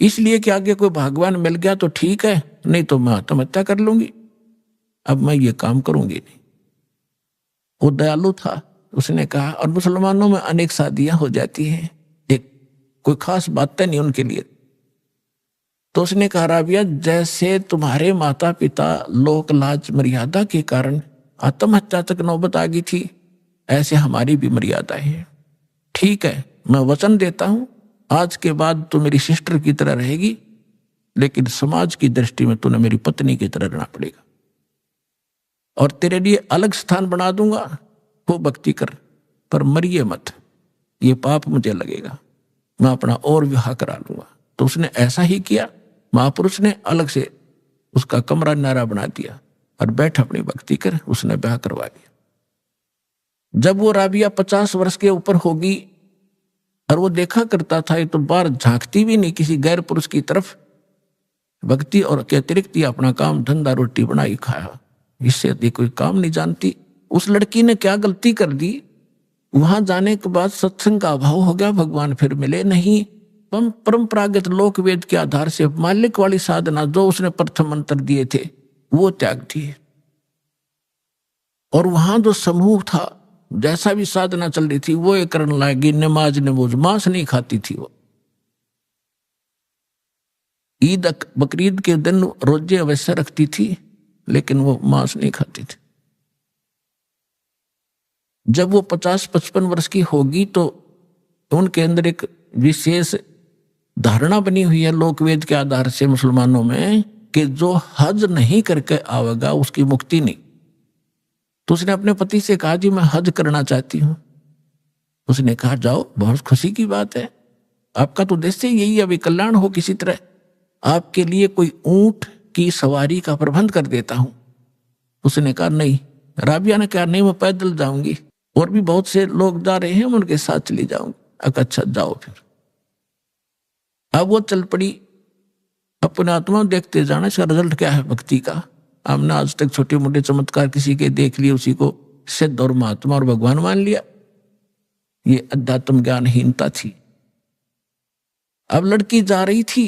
इसलिए कि आगे कोई भगवान मिल गया तो ठीक है, नहीं तो मैं आत्महत्या कर लूंगी, अब मैं ये काम करूंगी नहीं। वो दयालु था, उसने कहा। और मुसलमानों में अनेक शादियां हो जाती हैं, एक कोई खास बात नहीं उनके लिए। तो उसने कहा, राबिया जैसे तुम्हारे माता पिता लोक लाज मर्यादा के कारण आत्महत्या तक नौबत आ गई थी, ऐसे हमारी भी मर्यादा है। ठीक है, मैं वचन देता हूं आज के बाद तू मेरी सिस्टर की तरह रहेगी, लेकिन समाज की दृष्टि में तूने मेरी पत्नी की तरह रहना पड़ेगा, और तेरे लिए अलग स्थान बना दूंगा, खूब भक्ति कर, पर मरिए मत, ये पाप मुझे लगेगा, मैं अपना और विवाह करा लूंगा। तो उसने ऐसा ही किया। महापुरुष ने अलग से उसका कमरा नारा बना दिया, और बैठ अपनी भक्ति कर, उसने ब्याह करवा लिया। जब वो राबिया 50 वर्ष के ऊपर होगी, और वो देखा करता था, ये तो बाहर झांकती भी नहीं किसी गैर पुरुष की तरफ, भक्ति और के अतिरिक्त ही अपना काम धंधा रोटी बनाई खाया, इससे अधिक कोई काम नहीं जानती। उस लड़की ने क्या गलती कर दी, वहां जाने के बाद सत्संग का अभाव हो गया, भगवान फिर मिले नहीं। परंपरागत लोक वेद के आधार से मालिक वाली साधना जो उसने प्रथम मंत्र दिए थे वो त्याग दिए, और वहां जो समूह था जैसा भी साधना चल रही थी वो ये करने लगी, नमाज नमोज, मांस नहीं खाती थी वो। ईद बकरीद के दिन रोजे अवश्य रखती थी, लेकिन वो मांस नहीं खाती थी। जब वो 50-55 वर्ष की होगी तो उनके अंदर एक विशेष धारणा बनी हुई है लोकवेद के आधार से मुसलमानों में कि जो हज नहीं करके आवेगा उसकी मुक्ति नहीं। तो उसने अपने पति से कहा, जी मैं हज करना चाहती हूं। उसने कहा, जाओ, बहुत खुशी की बात है, आपका तो उद्देश्य यही है, अभी कल्याण हो किसी तरह, आपके लिए कोई ऊंट की सवारी का प्रबंध कर देता हूं। उसने कहा नहीं। राबिया ने कहा, नहीं मैं पैदल जाऊंगी, और भी बहुत से लोग जा रहे हैं, मैं उनके साथ चली जाऊंगी। अच्छा जाओ फिर। अब वो चल पड़ी अपने आत्मा देखते जाना, इसका रिजल्ट क्या है भक्ति का। हमने आज तक छोटे मोटे चमत्कार किसी के देख लिए, उसी को सिद्ध और महात्मा और भगवान मान लिया। ये अध्यात्म ज्ञानहीनता थी। अब लड़की जा रही थी,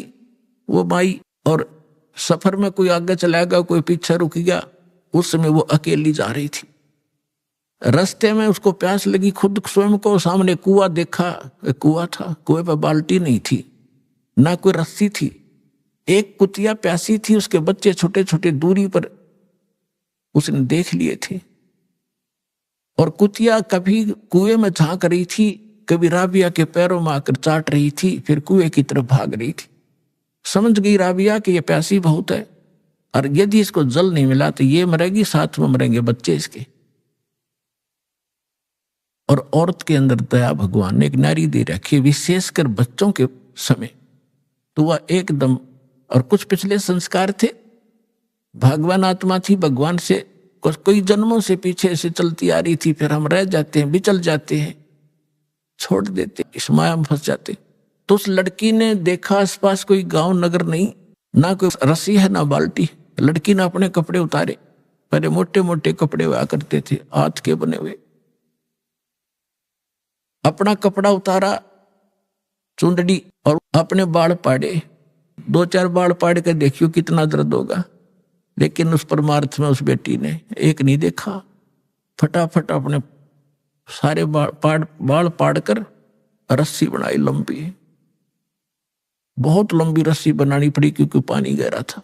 वो माई, और सफर में कोई आगे चला गया, कोई पीछे रुक गया। उस समय वो अकेली जा रही थी। रास्ते में उसको प्यास लगी, खुद स्वयं को सामने कुआं देखा, कुआं था, कुएं पर बाल्टी नहीं थी, ना कोई रस्सी थी। एक कुतिया प्यासी थी, उसके बच्चे छोटे छोटे दूरी पर उसने देख लिए थे, और कुतिया कभी कुएं में झांक रही थी, कभी राबिया के पैरों में आकर चाट रही थी, फिर कुएं की तरफ भाग रही थी। समझ गई राबिया कि ये प्यासी बहुत है, और यदि इसको जल नहीं मिला तो ये मरेगी, साथ में मरेंगे बच्चे इसके। और औरत के अंदर दया भगवान ने एक नारी दे रखी, विशेषकर बच्चों के समय। तो वह एकदम, और कुछ पिछले संस्कार थे, भगवान आत्मा थी, भगवान से कोई जन्मों से पीछे से चलती आ रही थी, फिर हम रह जाते हैं, बिचल जाते हैं, छोड़ देते, इस माया में फंस जाते। तो उस लड़की ने देखा आसपास कोई गांव नगर नहीं, ना कोई रस्सी है ना बाल्टी। लड़की ने अपने कपड़े उतारे, पहले मोटे मोटे कपड़े हुआ करते थे हाथ के बने हुए, अपना कपड़ा उतारा, चुंदड़ी, और अपने बाल पाड़े। 2-4 बाल पाड़ के देखियो कितना दर्द होगा। लेकिन उस परमार्थ में उस बेटी ने एक नहीं देखा, फटाफट अपने सारे बाल पाड़ कर रस्सी बनाई लंबी, बहुत लंबी रस्सी बनानी पड़ी क्योंकि पानी गहरा था।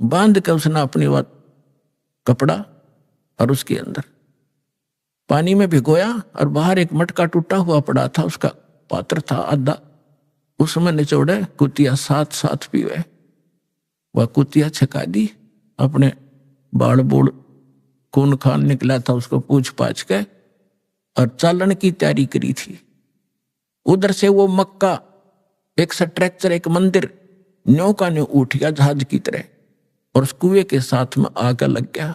बांध कर उसने अपनी बात कपड़ा और उसके अंदर पानी में भिगोया, और बाहर एक मटका टूटा हुआ पड़ा था, उसका पात्र था आधा, उसमें निचोड़े कुतिया साथ पीवे। वह कुतिया छका दी, अपने बाल बूढ़ खून खान निकला था उसको पूछ पाछ के, और चालन की तैयारी करी थी। उधर से वो मक्का एक स्ट्रक्चर, एक मंदिर न्यों का न्यों उठ गया जहाज की तरह, और उस कुएं के साथ में आकर लग गया,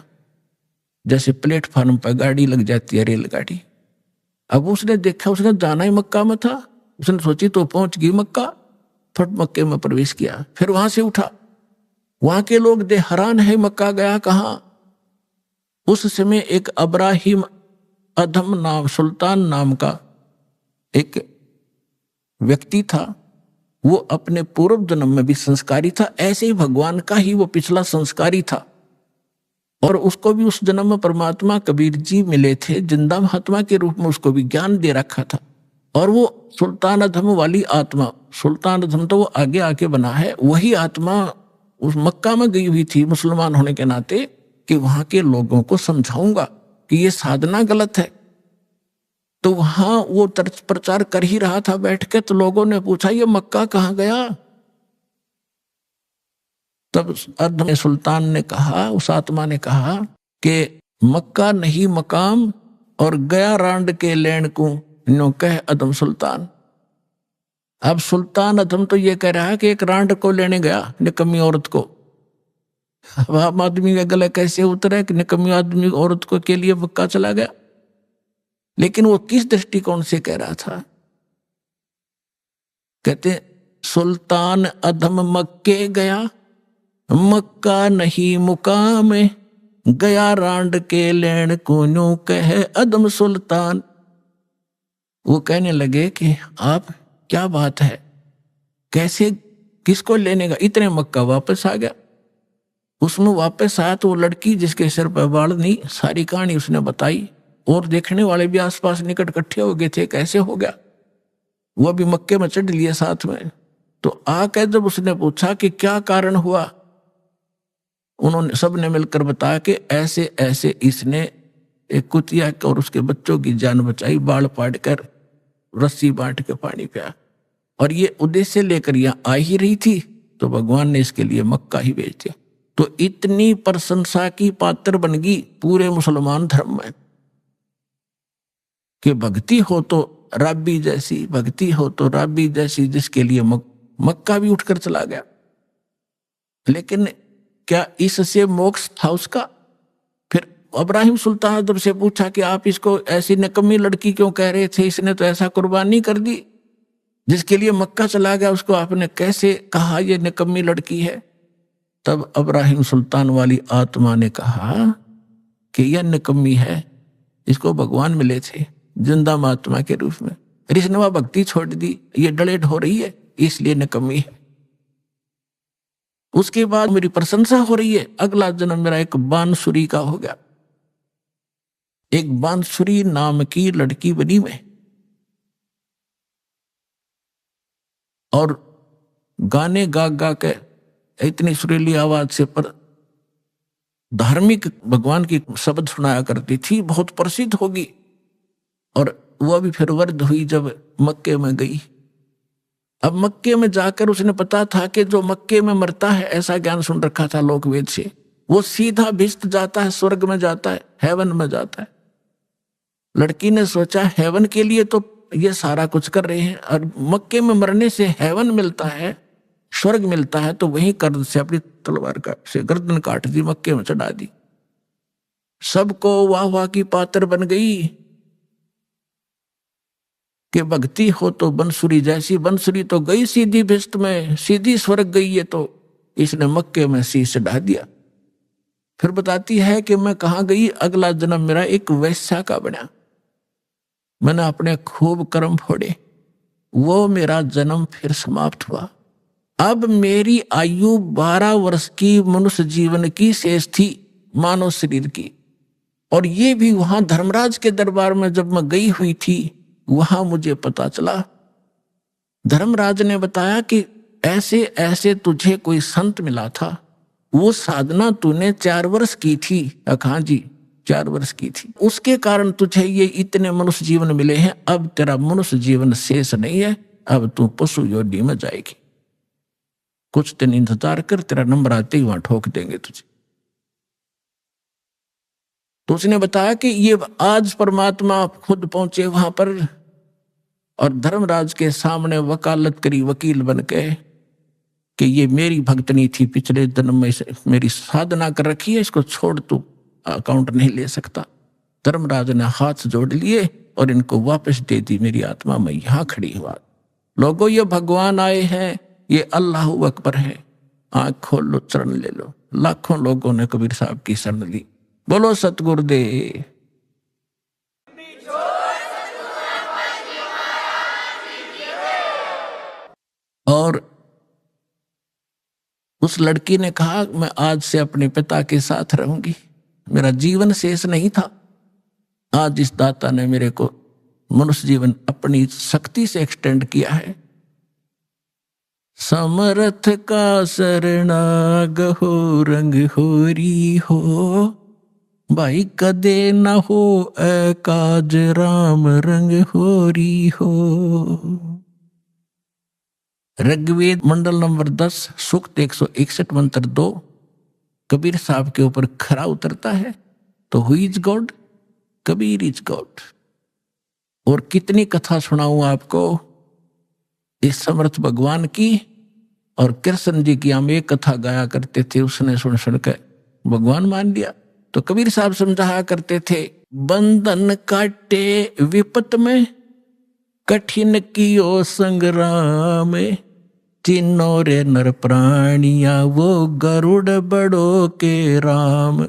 जैसे प्लेटफार्म पर गाड़ी लग जाती है, रेलगाड़ी। अब उसने देखा, उसने जाना ही मक्का में था, उसने सोची तो पहुंच गई मक्का, फट मक्के में प्रवेश किया। फिर वहां से उठा, वहां के लोग दे हैरान है, मक्का गया कहां। उस समय एक अब्राहिम अधम नाम, सुल्तान नाम का एक व्यक्ति था, वो अपने पूर्व जन्म में भी संस्कारी था, ऐसे ही भगवान का ही वो पिछला संस्कारी था। और उसको भी उस जन्म में परमात्मा कबीर जी मिले थे, जिंदा महात्मा के रूप में उसको भी ज्ञान दे रखा था। और वो सुल्तान अधम वाली आत्मा, सुल्तान अधम तो वो आगे आके बना है, वही आत्मा उस मक्का में गई हुई थी मुसलमान होने के नाते, कि वहां के लोगों को समझाऊंगा कि ये साधना गलत है। तो वहां वो प्रचार कर ही रहा था बैठ के, तो लोगों ने पूछा ये मक्का कहाँ गया। तब अधम सुल्तान ने कहा, उस आत्मा ने कहा कि मक्का नहीं मकाम, और गया रांड के लेन को नो कह अधम सुल्तान। अब सुल्तान अधम तो ये कह रहा है कि एक रांड को लेने गया, निकम्मी औरत को। अब आम आदमी का गला कैसे उतरे कि निकम्मी आदमी औरत को के लिए मक्का चला गया। लेकिन वो किस दृष्टिकोण से कह रहा था, कहते सुल्तान अधम मक्के गया, मक्का नहीं मुकाम, गया रांड के लेन को नो कह अधम सुल्तान। वो कहने लगे कि आप क्या बात है, कैसे, किसको लेने का, इतने मक्का वापस आ गया। उसमें वापस आया तो वो लड़की जिसके सिर पर बाल नहीं, सारी कहानी उसने बताई और देखने वाले भी आसपास निकट इकट्ठे हो गए थे, कैसे हो गया। वो भी मक्के में चढ़ लिए साथ में। तो आकर जब उसने पूछा कि क्या कारण हुआ, उन्होंने सबने मिलकर बताया कि ऐसे ऐसे इसने एक कुतिया और उसके बच्चों की जान बचाई, बाल पाट कर रस्सी बांट के पानी पिया, और ये उद्देश्य लेकर यहां आ ही रही थी, तो भगवान ने इसके लिए मक्का ही भेज दिया। तो इतनी प्रशंसा की पात्र बन गई पूरे मुसलमान धर्म में कि भक्ति हो तो राबी जैसी, भक्ति हो तो राबी जैसी, जिसके लिए मक्का भी उठकर चला गया। लेकिन क्या इससे मोक्ष था उसका? फिर इब्राहिम सुल्तान जब से पूछा कि आप इसको ऐसी निकम्मी लड़की क्यों कह रहे थे, इसने तो ऐसा कुर्बानी कर दी, जिसके लिए मक्का चला गया, उसको आपने कैसे कहा ये निकम्मी लड़की है? तब इब्राहिम सुल्तान वाली आत्मा ने कहा कि यह निकम्मी है, इसको भगवान मिले थे जिंदा महात्मा के रूप में, इसने वह भक्ति छोड़ दी, ये डलेट हो रही है, इसलिए निकम्मी है। उसके बाद मेरी प्रशंसा हो रही है, अगला जन्म मेरा एक बांसुरी का हो गया। एक बांसुरी नाम की लड़की बनी मैं, और गाने गा गा के इतनी सुरीली आवाज से पर धार्मिक भगवान की शब्द सुनाया करती थी, बहुत प्रसिद्ध होगी। और वह भी फिर वर्ध हुई जब मक्के में गई। अब मक्के में जाकर उसने पता था कि जो मक्के में मरता है, ऐसा ज्ञान सुन रखा था लोक वेद से, वो सीधा भिष्ट जाता है, स्वर्ग में जाता है, हेवन में जाता है। लड़की ने सोचा हेवन के लिए तो ये सारा कुछ कर रहे हैं, और मक्के में मरने से हेवन मिलता है, स्वर्ग मिलता है, तो वहीं कर्द से अपनी तलवार का से गर्दन काट दी, मक्के में चढ़ा दी। सबको वाह वाह की पात्र बन गई कि भक्ति हो तो बंसुरी जैसी, बंसुरी तो गई सीधी भिष्ट में, सीधी स्वर्ग गई है, तो इसने मक्के में शीश चढ़ा दिया। फिर बताती है कि मैं कहाँ गई, अगला जन्म मेरा एक वैश्या का बना, मैंने अपने खूब कर्म फोड़े, वो मेरा जन्म फिर समाप्त हुआ। अब मेरी आयु 12 वर्ष की मनुष्य जीवन की शेष थी, मानव शरीर की। और ये भी वहां धर्मराज के दरबार में जब मैं गई हुई थी, वहां मुझे पता चला, धर्मराज ने बताया कि ऐसे ऐसे तुझे कोई संत मिला था, वो साधना तूने 4 वर्ष की थी। हाँ जी, 4 वर्ष की थी, उसके कारण तुझे ये इतने मनुष्य जीवन मिले हैं। अब तेरा मनुष्य जीवन शेष नहीं है, अब तू पशु योनि में जाएगी, कुछ दिन इंतजार कर, तेरा नंबर आते ही वहां ठोक देंगे तुझे। तो उसने बताया कि ये आज परमात्मा खुद पहुंचे वहां पर, और धर्मराज के सामने वकालत करी वकील बन के कि ये मेरी भक्तनी थी, पिछले जन्म में मेरी साधना कर रखी है, इसको छोड़, तू अकाउंट नहीं ले सकता। धर्मराज ने हाथ जोड़ लिए और इनको वापस दे दी, मेरी आत्मा में यहां खड़ी हुआ। लोगों, ये भगवान आए हैं, ये अल्लाह अकबर है, आंख खोल लो, शरण ले लो। लाखों लोगों ने कबीर साहब की शरण ली। बोलो सतगुरुदेव। और उस लड़की ने कहा, मैं आज से अपने पिता के साथ रहूंगी, मेरा जीवन शेष नहीं था। आज इस दाता ने मेरे को मनुष्य जीवन अपनी शक्ति से एक्सटेंड किया है। समर्थ का शरणाग हो, रंग होरी हो, भाई कदे न हो काज, राम रंग होरी हो। ऋग्वेद मंडल नंबर 10 सूक्त 161 मंत्र 2 कबीर साहब के ऊपर खरा उतरता है। तो who is God? Kabir is God. और कितनी कथा सुनाऊं आपको इस समर्थ भगवान की। और कृष्ण जी की हम एक कथा गाया करते थे, उसने सुन सुनकर भगवान मान लिया। तो कबीर साहब समझाया करते थे, बंधन काटे विपत में, कठिन कियो संग्राम, चिन्नो रे नर प्राणिया, वो गरुड़ बड़ो के राम।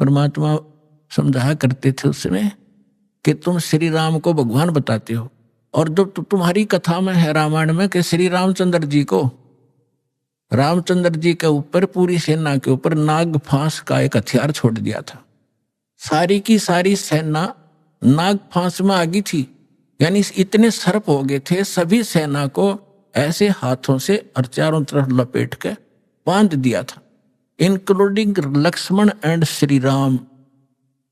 परमात्मा समझाया करते थे उसमें कि तुम श्री राम को भगवान बताते हो, और जो तुम्हारी कथा में है रामायण में कि श्री रामचंद्र जी को, रामचंद्र जी के ऊपर पूरी सेना के ऊपर नाग फांस का एक हथियार छोड़ दिया था। सारी की सारी सेना नाग फांस में आ गई थी, यानी इतने सर्प हो गए थे, सभी सेना को ऐसे हाथों से और चारों तरफ लपेट के बांध दिया था, इंक्लूडिंग लक्ष्मण एंड श्री राम।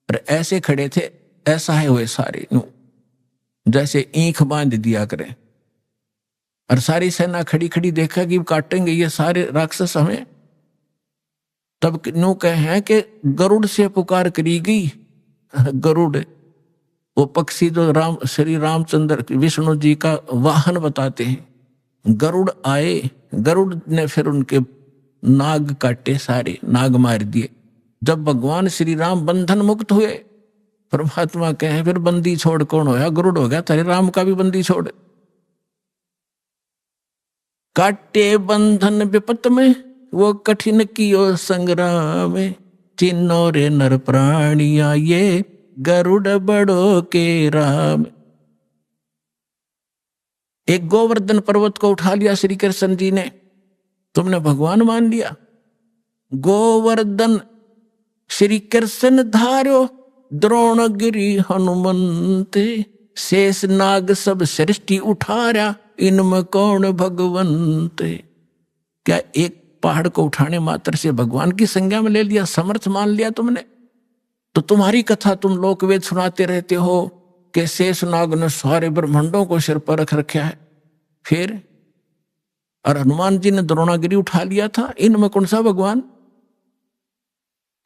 और ऐसे खड़े थे, ऐसा है हुए सारे, जैसे ईंख बांध दिया करें। और सारी सेना खड़ी खड़ी देखा कि काटेंगे ये सारे राक्षस हमें। तब न्यू कहे कि गरुड़ से पुकार करी गई। गरुड़ वो पक्षी जो श्री रामचंद्र विष्णु जी का वाहन बताते हैं। गरुड़ आए, गरुड़ ने फिर उनके नाग काटे, सारे नाग मार दिए। जब भगवान श्री राम बंधन मुक्त हुए, परमात्मा कहे फिर बंदी छोड़ कौन होया? गरुड़ हो गया, तेरे राम का भी बंदी छोड़। काटे बंधन विपत में, वो कठिन कियो संग्राम, चिन्नो रे नर प्राणिया ये गरुड़ बड़ो के राम। एक गोवर्धन पर्वत को उठा लिया श्री कृष्ण जी ने, तुमने भगवान मान लिया। गोवर्धन श्री कृष्ण धार्यो, द्रोणगिरी हनुमंत, शेष नाग सब सृष्टि उठारा, इनमें कौन भगवंत। क्या एक पहाड़ को उठाने मात्र से भगवान की संज्ञा में ले लिया, समर्थ मान लिया तुमने? तो तुम्हारी कथा तुम लोकवेद सुनाते रहते हो कि शेष नाग ने सारे ब्रह्मांडों को सिर पर रख रखा है। फिर और हनुमान जी ने द्रोणागिरी उठा लिया था, इनमें कौन सा भगवान?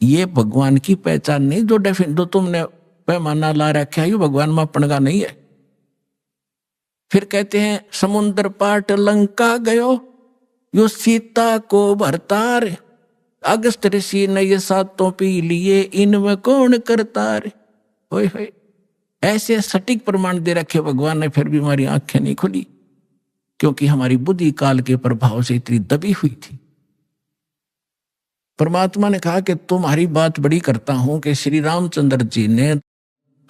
ये भगवान की पहचान नहीं, जो तुमने पैमाना ला रखा है, ये भगवान मापन का नहीं है। फिर कहते हैं समुद्र पाट लंका गयो, यो सीता को भरतार, अगस्त ऋषि ने ये सातों पी लिए, इनमें कौन करतार। होय होय, ऐसे सटीक प्रमाण दे रखे भगवान ने, फिर भी हमारी आंखें नहीं खुली, क्योंकि हमारी बुद्धि काल के प्रभाव से इतनी दबी हुई थी। परमात्मा ने कहा कि तुम्हारी बात बड़ी करता हूं कि श्री रामचंद्र जी ने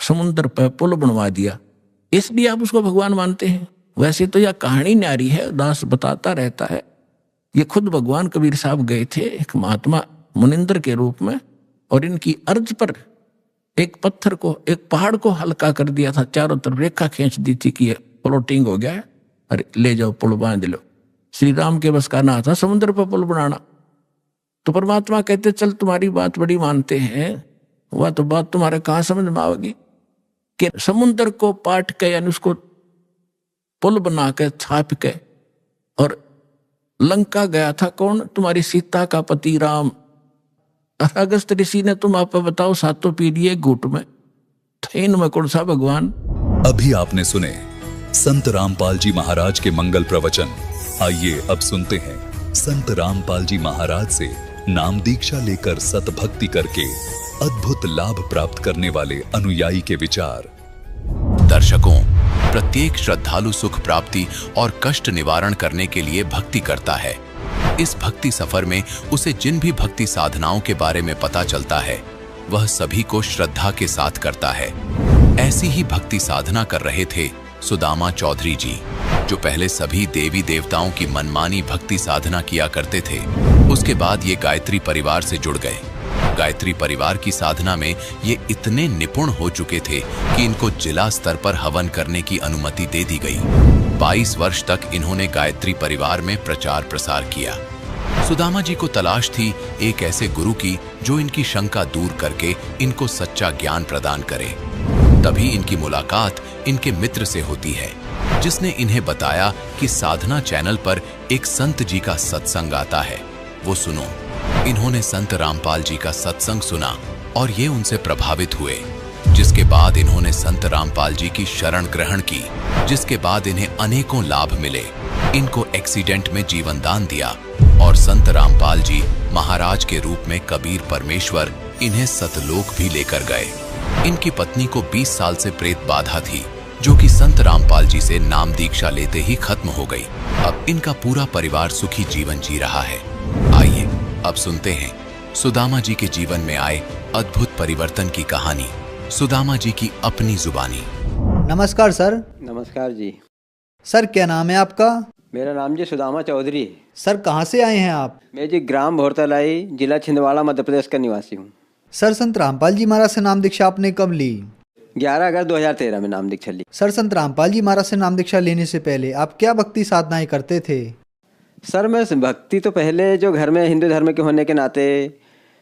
समुद्र पर पुल बनवा दिया, इसलिए आप उसको भगवान मानते हैं। वैसे तो यह कहानी न्यारी है, दास बताता रहता है। ये खुद भगवान कबीर साहब गए थे एक महात्मा मुनिंद्र के रूप में, और इनकी अर्ज पर एक पत्थर को, एक पहाड़ को हल्का कर दिया था, चारों तरफ रेखा खींच दी थी कि ये फ्लोटिंग हो गया है, अरे ले जाओ पुल बांध लो। श्री राम के बस का ना था समुद्र पर पुल बनाना। तो परमात्मा कहते चल तुम्हारी बात बड़ी मानते हैं, वह तो बात तुम्हारे कहाँ समझ में आवेगी कि समुद्र को पाट के, यानी उसको पुल बना के छाप के, और लंका गया था कौन? तुम्हारी सीता का पति राम। अगस्त ऋषि ने तुम आप बताओ सातों पीढ़ी घूट में, इनमें कौन सा भगवान?
अभी आपने सुने संत रामपाल जी महाराज के मंगल प्रवचन। आइए अब सुनते हैं संत रामपाल जी महाराज से नाम दीक्षा लेकर सतभक्ति करके अद्भुत लाभ प्राप्त करने वाले अनुयायी के विचार।
दर्शकों, प्रत्येक श्रद्धालु सुख प्राप्ति और कष्ट निवारण करने के लिए भक्ति करता है। इस भक्ति सफर में उसे जिन भी भक्ति साधनाओं के बारे में पता चलता है, वह सभी को श्रद्धा के साथ करता है। ऐसी ही भक्ति साधना कर रहे थे सुदामा चौधरी जी, जो पहले सभी देवी देवताओं की मनमानी भक्ति साधना किया करते थे। उसके बाद ये गायत्री परिवार से जुड़ गए। गायत्री परिवार की साधना में ये इतने निपुण हो चुके थे कि इनको जिला स्तर पर हवन करने की अनुमति दे दी गई। 22 वर्ष तक इन्होंने गायत्री परिवार में प्रचार प्रसार किया। सुदामा जी को तलाश थी एक ऐसे गुरु की जो इनकी शंका दूर करके इनको सच्चा ज्ञान प्रदान करे। तभी इनकी मुलाकात इनके मित्र से होती है, जिसने इन्हें बताया कि साधना चैनल पर एक संत जी का सत्संग आता है, वो सुनो। इन्होंने संत रामपाल जी का सत्संग सुना और ये उनसे प्रभावित हुए, जिसके बाद इन्होंने संत रामपाल जी की शरण ग्रहण की, जिसके बाद इन्हें अनेकों लाभ मिले। इनको एक्सीडेंट में जीवन दान दिया और संत रामपाल जी महाराज के रूप में कबीर परमेश्वर इन्हें सतलोक भी लेकर गए। इनकी पत्नी को 20 साल से प्रेत बाधा थी, जो कि संत रामपाल जी से नाम दीक्षा लेते ही खत्म हो गई। अब इनका पूरा परिवार सुखी जीवन जी रहा है। आइए अब सुनते हैं सुदामा जी के जीवन में आए अद्भुत परिवर्तन की कहानी, सुदामा जी की अपनी जुबानी।
नमस्कार सर।
नमस्कार जी।
सर क्या नाम है आपका?
मेरा नाम जी सुदामा चौधरी है।
सर कहाँ से आए हैं आप?
मैं जी ग्राम भोरतलाई, जिला छिंदवाड़ा, मध्य प्रदेश का निवासी हूँ।
सर संत रामपाल जी महाराज से नाम दीक्षा आपने कब ली?
11 अगस्त 2013 में नाम दीक्षा ली।
सर संत रामपाल जी महाराज से नाम दीक्षा लेने से पहले आप क्या भक्ति साधनाएं करते थे?
सर मैं भक्ति तो पहले जो घर में हिंदू धर्म के होने के नाते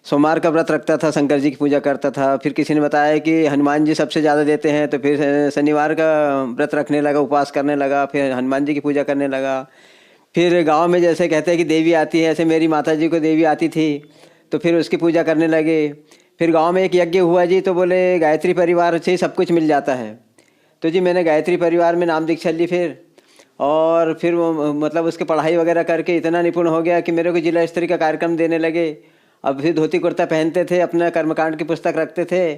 सोमवार का व्रत रखता था, शंकर जी की पूजा करता था। फिर किसी ने बताया कि हनुमान जी सबसे ज़्यादा देते हैं, तो फिर शनिवार का व्रत रखने लगा, उपवास करने लगा, फिर हनुमान जी की पूजा करने लगा। फिर गांव में जैसे कहते हैं कि देवी आती है, ऐसे मेरी माता जी को देवी आती थी, तो फिर उसकी पूजा करने लगे। फिर गांव में एक यज्ञ हुआ जी, तो बोले गायत्री परिवार से ही सब कुछ मिल जाता है। तो जी मैंने गायत्री परिवार में नाम दीक्षा ली फिर, और फिर वो मतलब उसकी पढ़ाई वगैरह करके इतना निपुण हो गया कि मेरे को जिला स्तरीय का कार्यक्रम देने लगे। अब फिर धोती कुर्ता पहनते थे, अपना कर्मकांड की पुस्तक रखते थे,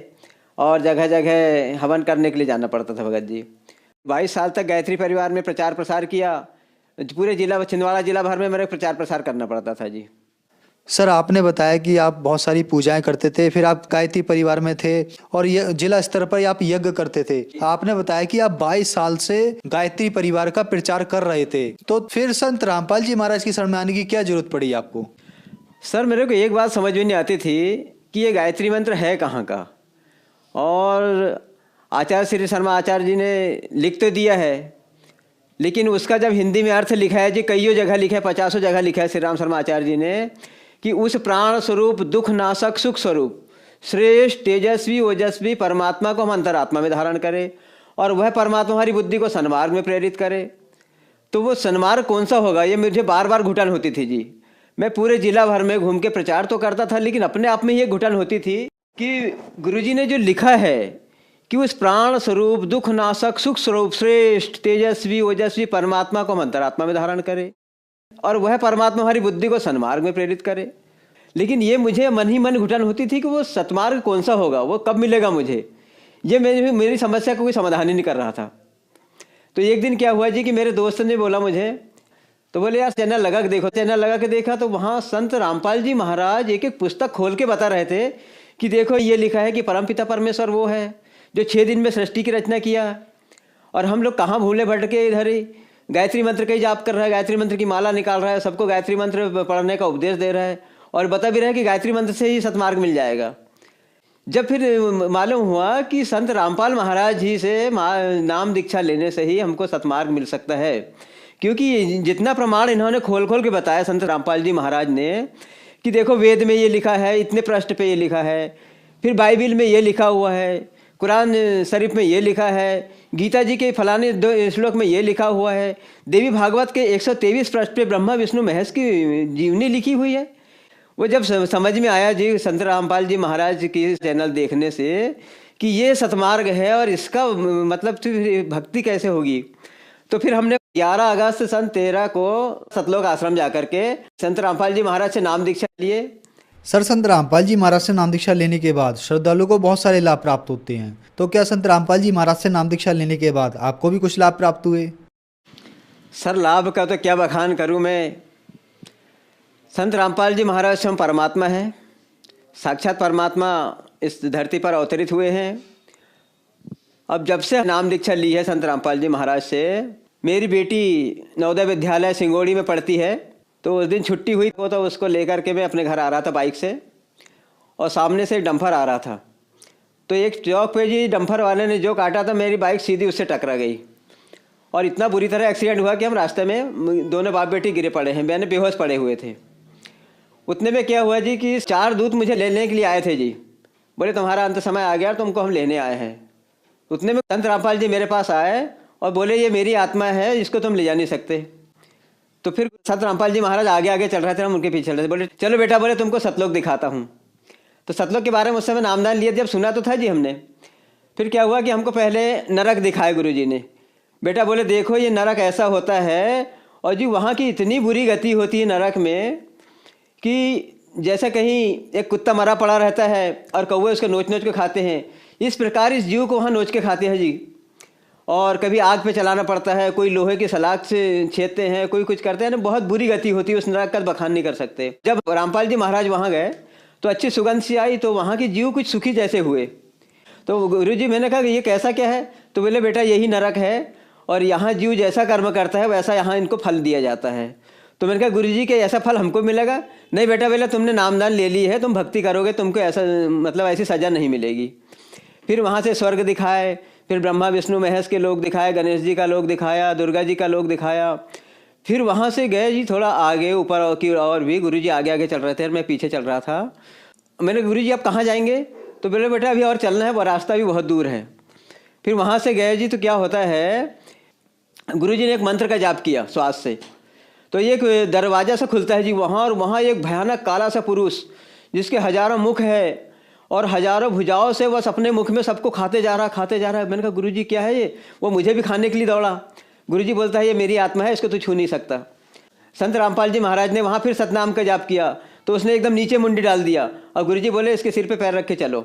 और जगह जगह हवन करने के लिए जाना पड़ता था भगत जी। 22 साल तक गायत्री परिवार में प्रचार प्रसार किया। पूरे जिला छिंदवाड़ा जिला भर में मेरे प्रचार प्रसार करना पड़ता था जी।
सर आपने बताया कि आप बहुत सारी पूजाएं करते थे, फिर आप गायत्री परिवार में थे और ये जिला स्तर पर आप यज्ञ करते थे। आपने बताया कि आप 22 साल से गायत्री परिवार का प्रचार कर रहे थे, तो फिर संत रामपाल जी महाराज की शरण में आने की क्या जरूरत पड़ी आपको?
सर मेरे को एक बात समझ में नहीं आती थी कि ये गायत्री मंत्र है कहाँ का। और आचार्य श्री शर्मा आचार्य जी ने लिख तो दिया है, लेकिन उसका जब हिंदी में अर्थ लिखा है जी, कईयों जगह लिखा है, 50 जगह लिखा है श्री राम शर्मा आचार्य जी ने, कि उस प्राण स्वरूप दुख नाशक सुख स्वरूप श्रेष्ठ तेजस्वी ओजस्वी परमात्मा को हम अंतरात्मा में धारण करें, और वह परमात्मा हमारी बुद्धि को सन्मार्ग में प्रेरित करे। तो वो सन्मार्ग कौन सा होगा, ये मुझे बार बार घुटन होती थी जी। मैं पूरे जिला भर में घूम के प्रचार तो करता था, लेकिन अपने आप में ये घुटन होती थी कि गुरुजी ने जो लिखा है कि उस प्राण स्वरूप दुख नाशक सुख स्वरूप श्रेष्ठ तेजस्वी ओजस्वी परमात्मा को हम अंतरात्मा में धारण करें, और वह परमात्मा हमारी बुद्धि को सन्मार्ग में प्रेरित करे। लेकिन ये मुझे मन ही मन घुटन होती थी कि वो सत्मार्ग कौन सा होगा, वो कब मिलेगा मुझे, ये मेरी समस्या को कोई समाधान ही नहीं कर रहा था। तो एक दिन क्या हुआ जी कि मेरे दोस्त ने बोला मुझे, तो बोले यार चैनल लगा के देखो। चैनल लगा के देखा तो वहाँ संत रामपाल जी महाराज एक एक पुस्तक खोल के बता रहे थे कि देखो ये लिखा है कि परमपिता परमेश्वर वो है जो 6 दिन में सृष्टि की रचना किया, और हम लोग कहाँ भूले भटके, इधर ही गायत्री मंत्र का ही जाप कर रहा है, गायत्री मंत्र की माला निकाल रहा है, सबको गायत्री मंत्र पढ़ने का उपदेश दे रहा है, और बता भी रहा है कि गायत्री मंत्र से ही सतमार्ग मिल जाएगा। जब फिर मालूम हुआ कि संत रामपाल महाराज जी से नाम दीक्षा लेने से ही हमको सतमार्ग मिल सकता है, क्योंकि जितना प्रमाण इन्होंने खोल खोल के बताया संत रामपाल जी महाराज ने कि देखो वेद में ये लिखा है, इतने पृष्ठ पे ये लिखा है, फिर बाइबिल में ये लिखा हुआ है, कुरान शरीफ में ये लिखा है, गीता जी के फलाने 2 श्लोक में ये लिखा हुआ है, देवी भागवत के 123 पृष्ठ पे ब्रह्मा विष्णु महेश की जीवनी लिखी हुई है। वो जब समझ में आया जी संत रामपाल जी महाराज की चैनल देखने से कि ये सतमार्ग है और इसका मतलब भक्ति कैसे होगी, तो फिर हमने 11 अगस्त सन 13 को सतलोक आश्रम जाकर के संत रामपाल जी महाराज से नाम दीक्षा लिए।
सर संत रामपाल जी महाराज से नाम दीक्षा लेने के बाद श्रद्धालुओं को बहुत सारे लाभ प्राप्त होते हैं, तो क्या संत रामपाल जी महाराज से नाम दीक्षा लेने के बाद आपको भी कुछ लाभ प्राप्त हुए?
सर लाभ का तो क्या बखान करूं मैं। संत रामपाल जी महाराज स्वयं परमात्मा है, साक्षात परमात्मा इस धरती पर अवतरित हुए हैं। अब जब से नाम दीक्षा ली है संत रामपाल जी महाराज से, मेरी बेटी नवोदय विद्यालय सिंगोड़ी में पढ़ती है, तो उस दिन छुट्टी हुई तो उसको लेकर के मैं अपने घर आ रहा था बाइक से, और सामने से एक डंपर आ रहा था, तो एक चौक पे जी डंपर वाले ने जो काटा था मेरी बाइक सीधी उससे टकरा गई, और इतना बुरी तरह एक्सीडेंट हुआ कि हम रास्ते में दोनों बाप बेटी गिरे पड़े हैं, मैंने बेहोश पड़े हुए थे। उतने में क्या हुआ जी कि 4 दूत मुझे लेने के लिए आए थे जी, बोले तुम्हारा अंत समय आ गया, तुमको हम लेने आए हैं। उतने में संत रामपाल जी मेरे पास आए और बोले ये मेरी आत्मा है, इसको तुम ले जा नहीं सकते। तो फिर संत रामपाल जी महाराज आगे आगे चल रहे थे, हम उनके पीछे चल रहे थे। बोले चलो बेटा, बोले तुमको सतलोक दिखाता हूँ। तो सतलोक के बारे में उस समय नामदान लिया, जब सुना तो था जी हमने। फिर क्या हुआ कि हमको पहले नरक दिखाए गुरु जी ने। बेटा बोले देखो ये नरक ऐसा होता है, और जी वहाँ की इतनी बुरी गति होती है नरक में कि जैसे कहीं एक कुत्ता मरा पड़ा रहता है और कौवे उसको नोच नोच के खाते हैं, इस प्रकार इस जीव को वहाँ नोच के खाते हैं जी। और कभी आग पे चलाना पड़ता है, कोई लोहे की सलाख से छेदते हैं, कोई कुछ करते हैं ना, बहुत बुरी गति होती है, उस नरक का बखान नहीं कर सकते। जब रामपाल जी महाराज वहाँ गए तो अच्छी सुगंध सी आई, तो वहाँ के जीव कुछ सुखी जैसे हुए। तो गुरु जी मैंने कहा कि ये कैसा क्या है, तो बोले बेटा यही नरक है, और यहाँ जीव जैसा कर्म करता है वैसा यहाँ इनको फल दिया जाता है। तो मैंने कहा गुरुजी के ऐसा फल हमको मिलेगा? नहीं बेटा, बोले तुमने नामदान ले ली है, तुम भक्ति करोगे, तुमको ऐसा मतलब ऐसी सज़ा नहीं मिलेगी। फिर वहाँ से स्वर्ग दिखाए, फिर ब्रह्मा विष्णु महेश के लोग दिखाए, गणेश जी का लोग दिखाया, दुर्गा जी का लोग दिखाया। फिर वहाँ से गए जी थोड़ा आगे ऊपर की और भी, गुरुजी आगे आगे चल रहे थे और मैं पीछे चल रहा था। मैंने गुरुजी आप कहाँ जाएंगे? तो बोले बेटा अभी और चलना है, वो रास्ता भी बहुत दूर है। फिर वहाँ से गए जी, तो क्या होता है, गुरुजी ने एक मंत्र का जाप किया श्वास से, तो एक दरवाज़ा सा खुलता है जी वहाँ, और वहाँ एक भयानक काला सा पुरुष जिसके हजारों मुख है और हजारों भुजाओं से बस अपने मुख में सबको खाते जा रहा है। मैंने कहा गुरुजी क्या है ये? वो मुझे भी खाने के लिए दौड़ा। गुरुजी बोलता है ये मेरी आत्मा है, इसको तू छू नहीं सकता। संत रामपाल जी महाराज ने वहाँ फिर सतनाम का जाप किया, तो उसने एकदम नीचे मुंडी डाल दिया और गुरुजी बोले इसके सिर पे पैर रख के चलो।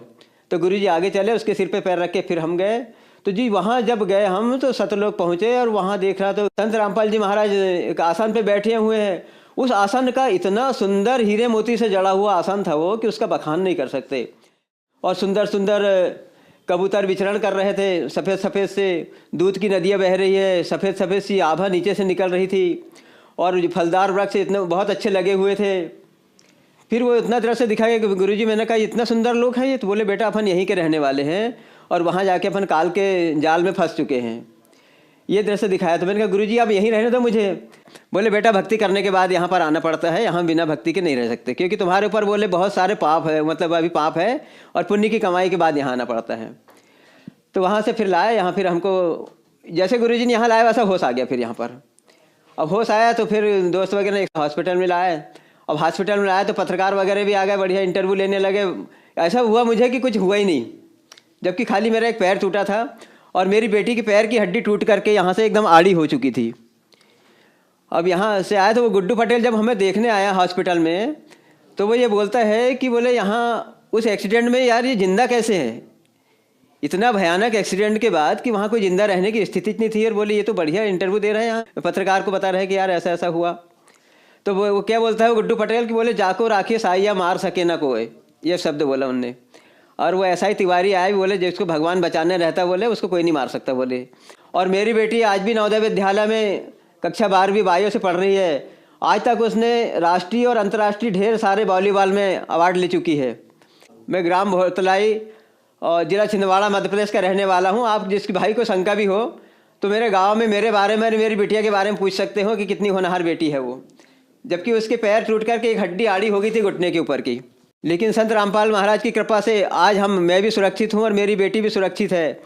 तो गुरुजी आगे चले, उसके सिर पे पैर रख के फिर हम गए। तो जी वहाँ जब गए हम तो सतलोक पहुँचे और वहाँ देख रहा तो संत रामपाल जी महाराज एक आसन पे बैठे हुए हैं। उस आसन का इतना सुंदर हीरे मोती से जड़ा हुआ आसन था वो कि उसका बखान नहीं कर सकते। और सुंदर सुंदर कबूतर विचरण कर रहे थे, सफ़ेद सफ़ेद से दूध की नदियाँ बह रही है, सफ़ेद सफ़ेद सी आभा नीचे से निकल रही थी, और फलदार वृक्ष इतने बहुत अच्छे लगे हुए थे। फिर वो इतना तरह से दिखाया कि गुरुजी, मैंने कहा इतना सुंदर लोग हैं ये? तो बोले बेटा अपन यहीं के रहने वाले हैं और वहाँ जाके अपन काल के जाल में फंस चुके हैं। ये दृश्य दिखाया। तो मैंने कहा गुरुजी आप यहीं रहने दो मुझे। बोले बेटा भक्ति करने के बाद यहाँ पर आना पड़ता है, यहाँ बिना भक्ति के नहीं रह सकते, क्योंकि तुम्हारे ऊपर बोले बहुत सारे पाप है, मतलब अभी पाप है, और पुण्य की कमाई के बाद यहाँ आना पड़ता है। तो वहाँ से फिर लाया यहाँ, फिर हमको जैसे गुरुजी ने यहाँ लाया वैसा होश आ गया। फिर यहाँ पर अब होश आया तो फिर दोस्त वगैरह ने हॉस्पिटल में लाया। अब हॉस्पिटल में लाया तो पत्रकार वगैरह भी आ गए, बढ़िया इंटरव्यू लेने लगे। ऐसा हुआ मुझे कि कुछ हुआ ही नहीं, जबकि खाली मेरा एक पैर टूटा था और मेरी बेटी के पैर की हड्डी टूट करके यहाँ से एकदम आड़ी हो चुकी थी। अब यहाँ से आया तो वो गुड्डू पटेल जब हमें देखने आया हॉस्पिटल में, तो वो ये बोलता है कि बोले यहाँ उस एक्सीडेंट में यार ये जिंदा कैसे है? इतना भयानक एक्सीडेंट के बाद कि वहाँ कोई जिंदा रहने की स्थिति नहीं थी। और बोले ये तो बढ़िया इंटरव्यू दे रहे हैं, यहाँ पत्रकार को बता रहे हैं कि यार ऐसा ऐसा हुआ। तो वो क्या बोलता है वो गुड्डू पटेल कि बोले जाको राखिए साइया मार सके ना कोई, ये शब्द बोला उनने। और वो ऐसा ही तिवारी आए, बोले जिसको भगवान बचाने रहता बोले उसको कोई नहीं मार सकता बोले। और मेरी बेटी आज भी नवोदय विद्यालय में कक्षा 12वीं बायो से पढ़ रही है। आज तक उसने राष्ट्रीय और अंतर्राष्ट्रीय ढेर सारे वॉलीबॉल में अवार्ड ले चुकी है। मैं ग्राम भोतलाई और जिला छिंदवाड़ा मध्य प्रदेश का रहने वाला हूँ। आप जिसके भाई को शंका भी हो तो मेरे गांव में मेरे बारे में, मेरी बिटिया के बारे में पूछ सकते हो कि कितनी होनहार बेटी है वो, जबकि उसके पैर टूट करके एक हड्डी आड़ी हो गई थी घुटने के ऊपर की। लेकिन संत रामपाल महाराज की कृपा से आज मैं भी सुरक्षित हूँ और मेरी बेटी भी सुरक्षित है।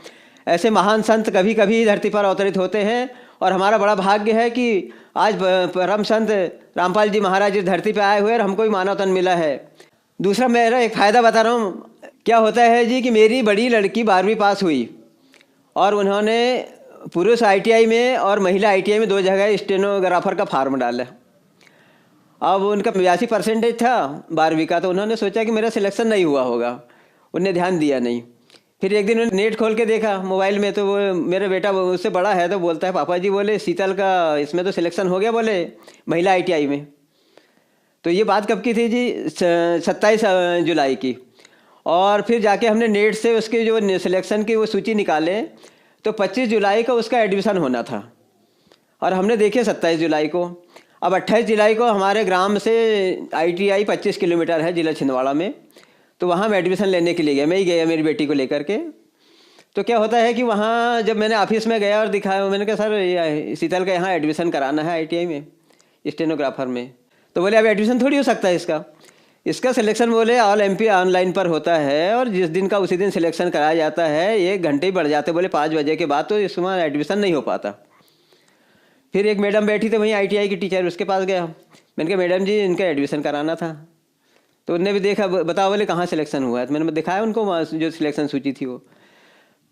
ऐसे महान संत कभी कभी धरती पर अवतरित होते हैं और हमारा बड़ा भाग्य है कि आज परम संत रामपाल जी महाराज इस धरती पर आए हुए और हमको भी मानव तन मिला है। दूसरा मेरा एक फ़ायदा बता रहा हूँ। क्या होता है जी कि मेरी बड़ी लड़की 12वीं पास हुई और उन्होंने पुरुष ITI में और महिला ITI में 2 जगह स्टेनोग्राफर का फार्म डाला। अब उनका 82% था 12वीं का, तो उन्होंने सोचा कि मेरा सिलेक्शन नहीं हुआ होगा, उन्हें ध्यान दिया नहीं। फिर एक दिन उन्होंने नेट खोल के देखा मोबाइल में, तो वो मेरा बेटा उससे बड़ा है तो बोलता है पापा जी बोले शीतल का इसमें तो सिलेक्शन हो गया बोले महिला ITI में। तो ये बात कब की थी जी? 27 जुलाई की। और फिर जाके हमने नेट से उसके जो सिलेक्शन की वो सूची निकाले तो 25 जुलाई को उसका एडमिशन होना था और हमने देखे 27 जुलाई को। अब 28 जुलाई को हमारे ग्राम से ITI 25 किलोमीटर है जिला छिंदवाड़ा में, तो वहाँ मैं एडमिशन लेने के लिए गया। मैं ही गया मेरी बेटी को लेकर के। तो क्या होता है कि वहाँ जब मैंने ऑफिस में गया और दिखाया, मैंने कहा सर शीतल का यहाँ एडमिशन कराना है ITI में स्टेनोग्राफर में। तो बोले अब एडमिशन थोड़ी हो सकता है इसका सिलेक्शन बोले ऑल MP ऑनलाइन पर होता है और जिस दिन का उसी दिन सिलेक्शन कराया जाता है। 1 घंटे ही बढ़ जाते बोले 5 बजे के बाद, तो इसमें एडमिशन नहीं हो पाता। फिर एक मैडम बैठी थी वहीं ITI की टीचर, उसके पास गया। मैंने कहा मैडम जी इनका एडमिशन कराना था। तो उनने भी देखा, बताओ बोले कहाँ सिलेक्शन हुआ है। तो मैंने दिखाया उनको जो सिलेक्शन सूची थी वो।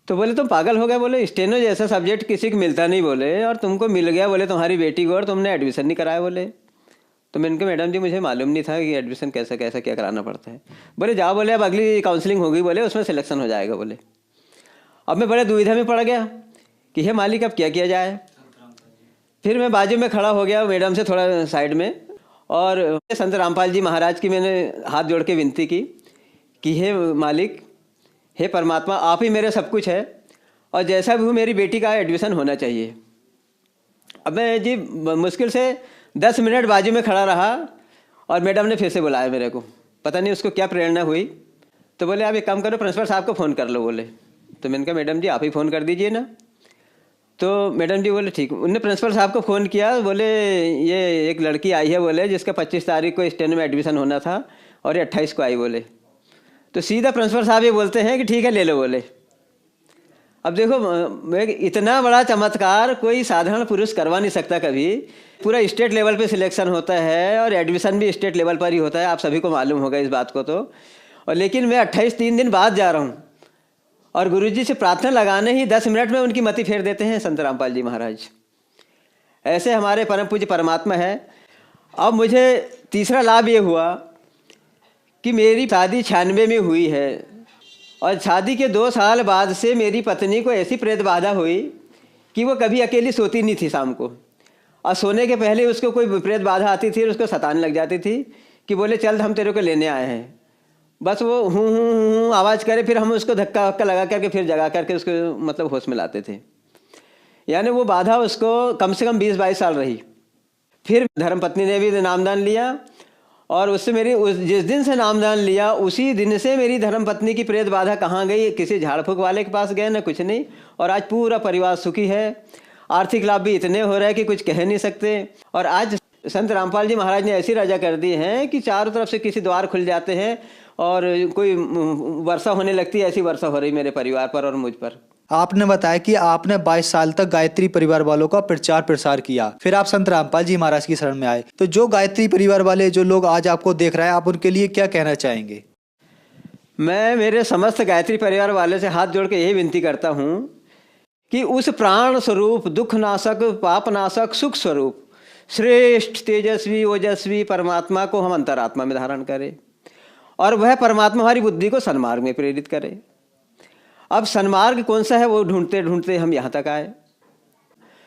तो बोले तुम पागल हो गए बोले, स्टेनो जैसा सब्जेक्ट किसी को मिलता नहीं बोले और तुमको मिल गया बोले तुम्हारी बेटी को और तुमने एडमिशन नहीं कराया बोले। तो मैंने कहा मैडम जी मुझे मालूम नहीं था कि एडमिशन कैसा कैसा क्या कराना पड़ता है। बोले जाओ बोले अब अगली काउंसलिंग होगी बोले उसमें सिलेक्शन हो जाएगा बोले। अब मैं बड़े दुविधा में पड़ गया कि हे मालिक अब क्या किया जाए। फिर मैं बाजू में खड़ा हो गया मैडम से थोड़ा साइड में और संत रामपाल जी महाराज की मैंने हाथ जोड़ के विनती की कि हे मालिक, हे परमात्मा, आप ही मेरे सब कुछ है और जैसा भी हो मेरी बेटी का एडमिशन होना चाहिए। अब मैं जी मुश्किल से 10 मिनट बाजू में खड़ा रहा और मैडम ने फिर से बुलाया मेरे को, पता नहीं उसको क्या प्रेरणा हुई। तो बोले आप एक काम करो, प्रिंसिपल साहब को फ़ोन कर लो। बोले तो मैंने कहा मैडम जी आप ही फ़ोन कर दीजिए ना। तो मैडम जी बोले ठीक। उन्होंने प्रिंसिपल साहब को फ़ोन किया, बोले ये एक लड़की आई है बोले, जिसका 25 तारीख को स्टेनो में एडमिशन होना था और ये 28 को आई बोले। तो सीधा प्रिंसिपल साहब ये बोलते हैं कि ठीक है ले लो बोले। अब देखो इतना बड़ा चमत्कार कोई साधारण पुरुष करवा नहीं सकता कभी। पूरा स्टेट लेवल पे सिलेक्शन होता है और एडमिशन भी स्टेट लेवल पर ही होता है, आप सभी को मालूम होगा इस बात को। तो और लेकिन मैं 28 3 दिन बाद जा रहा हूँ और गुरुजी से प्रार्थना लगाने ही 10 मिनट में उनकी मति फेर देते हैं संत रामपाल जी महाराज। ऐसे हमारे परम पूज्य परमात्मा है। अब मुझे तीसरा लाभ ये हुआ कि मेरी शादी 96 में हुई है और शादी के 2 साल बाद से मेरी पत्नी को ऐसी प्रेत बाधा हुई कि वो कभी अकेली सोती नहीं थी शाम को, और सोने के पहले उसको कोई प्रेत बाधा आती थी और उसको सताने लग जाती थी कि बोले चल हम तेरे को लेने आए हैं। बस वो हूँ आवाज़ करे, फिर हम उसको धक्का वक्का लगा करके फिर जगा करके उसको मतलब होश में लाते थे। यानी वो बाधा उसको कम से कम 20-22 साल रही। फिर धर्मपत्नी ने भी नामदान लिया और उससे मेरी जिस दिन से नामदान लिया उसी दिन से मेरी धर्मपत्नी की प्रेत बाधा कहाँ गई, किसी झाड़ फूक वाले के पास गए ना कुछ नहीं, और आज पूरा परिवार सुखी है। आर्थिक लाभ भी इतने हो रहे हैं कि कुछ कह नहीं सकते। और आज संत रामपाल जी महाराज ने ऐसी रजा कर दी है कि चारों तरफ से किसी द्वार खुल जाते हैं और कोई वर्षा होने लगती है। ऐसी वर्षा हो रही मेरे परिवार पर और मुझ पर।
आपने बताया कि आपने 22 साल तक गायत्री परिवार वालों का प्रचार प्रसार किया, फिर आप संत रामपाल जी महाराज की शरण में आए। तो जो गायत्री परिवार वाले जो लोग आज आपको देख रहे हैं, आप उनके लिए क्या कहना चाहेंगे?
मैं मेरे समस्त गायत्री परिवार वाले से हाथ जोड़ के यही विनती करता हूँ कि उस प्राण स्वरूप, दुख नाशक, पाप नाशक, सुख स्वरूप, श्रेष्ठ तेजस्वी ओजस्वी परमात्मा को हम अंतरात्मा में धारण करें और वह परमात्मा हमारी बुद्धि को सन्मार्ग में प्रेरित करे। अब सन्मार्ग कौन सा है वो ढूंढते ढूंढते हम यहाँ तक आए।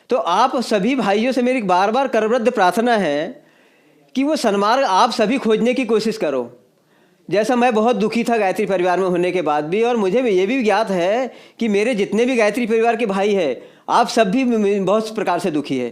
तो आप सभी भाइयों से मेरी बार बार करवृद्ध प्रार्थना है कि वो सन्मार्ग आप सभी खोजने की कोशिश करो। जैसा मैं बहुत दुखी था गायत्री परिवार में होने के बाद भी, और मुझे ये भी ज्ञात है कि मेरे जितने भी गायत्री परिवार के भाई हैं आप सब भी बहुत प्रकार से दुखी है।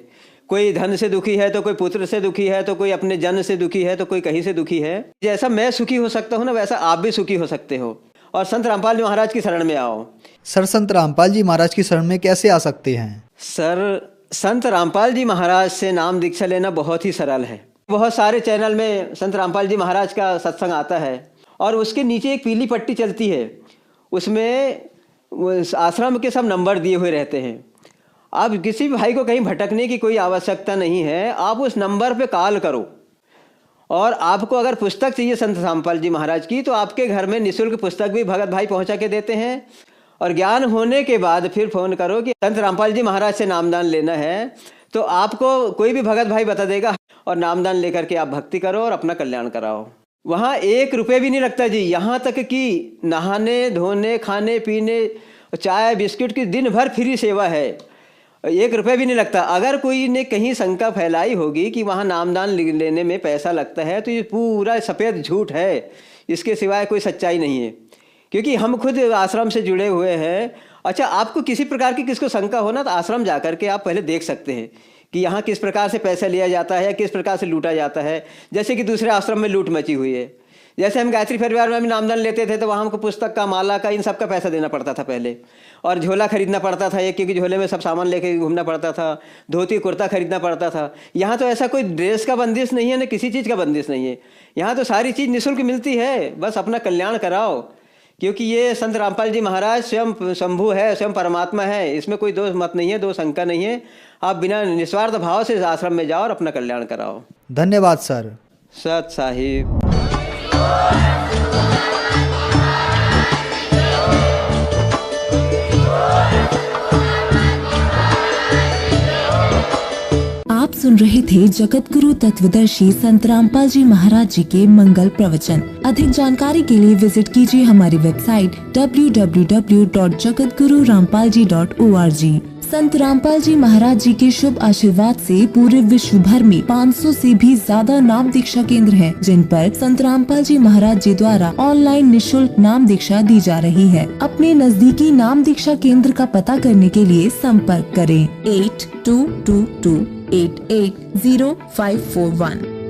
कोई धन से दुखी है तो कोई पुत्र से दुखी है तो कोई अपने जन से दुखी है तो कोई कहीं से दुखी है। जैसा मैं सुखी हो सकता हूँ ना, वैसा आप भी सुखी हो सकते हो और संत रामपाल जी महाराज की शरण में आओ।
सर, संत रामपाल जी महाराज की शरण में कैसे आ सकते हैं?
सर, संत रामपाल जी महाराज से नाम दीक्षा लेना बहुत ही सरल है। बहुत सारे चैनल में संत रामपाल जी महाराज का सत्संग आता है और उसके नीचे एक पीली पट्टी चलती है, उसमें आश्रम के सब नंबर दिए हुए रहते हैं। अब किसी भी भाई को कहीं भटकने की कोई आवश्यकता नहीं है, आप उस नंबर पे कॉल करो। और आपको अगर पुस्तक चाहिए संत रामपाल जी महाराज की तो आपके घर में निःशुल्क पुस्तक भी भगत भाई पहुंचा के देते हैं। और ज्ञान होने के बाद फिर फ़ोन करो कि संत रामपाल जी महाराज से नामदान लेना है, तो आपको कोई भी भगत भाई बता देगा और नामदान लेकर के आप भक्ति करो और अपना कल्याण कराओ। वहाँ 1 रुपये भी नहीं लगता जी। यहाँ तक कि नहाने धोने, खाने पीने, चाय बिस्किट की दिन भर फ्री सेवा है, 1 रुपये भी नहीं लगता। अगर कोई ने कहीं शंका फैलाई होगी कि वहाँ नामदान लेने में पैसा लगता है तो ये पूरा सफ़ेद झूठ है, इसके सिवाय कोई सच्चाई नहीं है। क्योंकि हम खुद आश्रम से जुड़े हुए हैं। अच्छा, आपको किसी प्रकार की किसको शंका हो ना, तो आश्रम जा कर के आप पहले देख सकते हैं कि यहाँ किस प्रकार से पैसा लिया जाता है, किस प्रकार से लूटा जाता है। जैसे कि दूसरे आश्रम में लूट मची हुई है। जैसे हम गायत्री परिवार में भी नामदान लेते थे तो वहाँ हमको पुस्तक का, माला का, इन सब का पैसा देना पड़ता था पहले, और झोला खरीदना पड़ता था एक, क्योंकि झोले में सब सामान लेके घूमना पड़ता था, धोती कुर्ता खरीदना पड़ता था। यहाँ तो ऐसा कोई ड्रेस का बंदिश नहीं है, ना किसी चीज़ का बंदिश नहीं है। यहाँ तो सारी चीज़ निःशुल्क मिलती है, बस अपना कल्याण कराओ। क्योंकि ये संत रामपाल जी महाराज स्वयं शंभु है, स्वयं परमात्मा है, इसमें कोई दो मत नहीं है, दो शंका नहीं है। आप बिना निस्वार्थ भाव से आश्रम में जाओ और अपना कल्याण कराओ।
धन्यवाद सर।
सत साहिब।
आप सुन रहे थे जगत गुरु तत्वदर्शी संत रामपाल जी महाराज जी के मंगल प्रवचन। अधिक जानकारी के लिए विजिट कीजिए हमारी वेबसाइट www.jagatgururampalji.org। संत रामपाल जी महाराज जी के शुभ आशीर्वाद से पूरे विश्व भर में 500 से भी ज्यादा नाम दीक्षा केंद्र हैं, जिन पर संत रामपाल जी महाराज जी द्वारा ऑनलाइन निशुल्क नाम दीक्षा दी जा रही है। अपने नजदीकी नाम दीक्षा केंद्र का पता करने के लिए संपर्क करें 8222880541।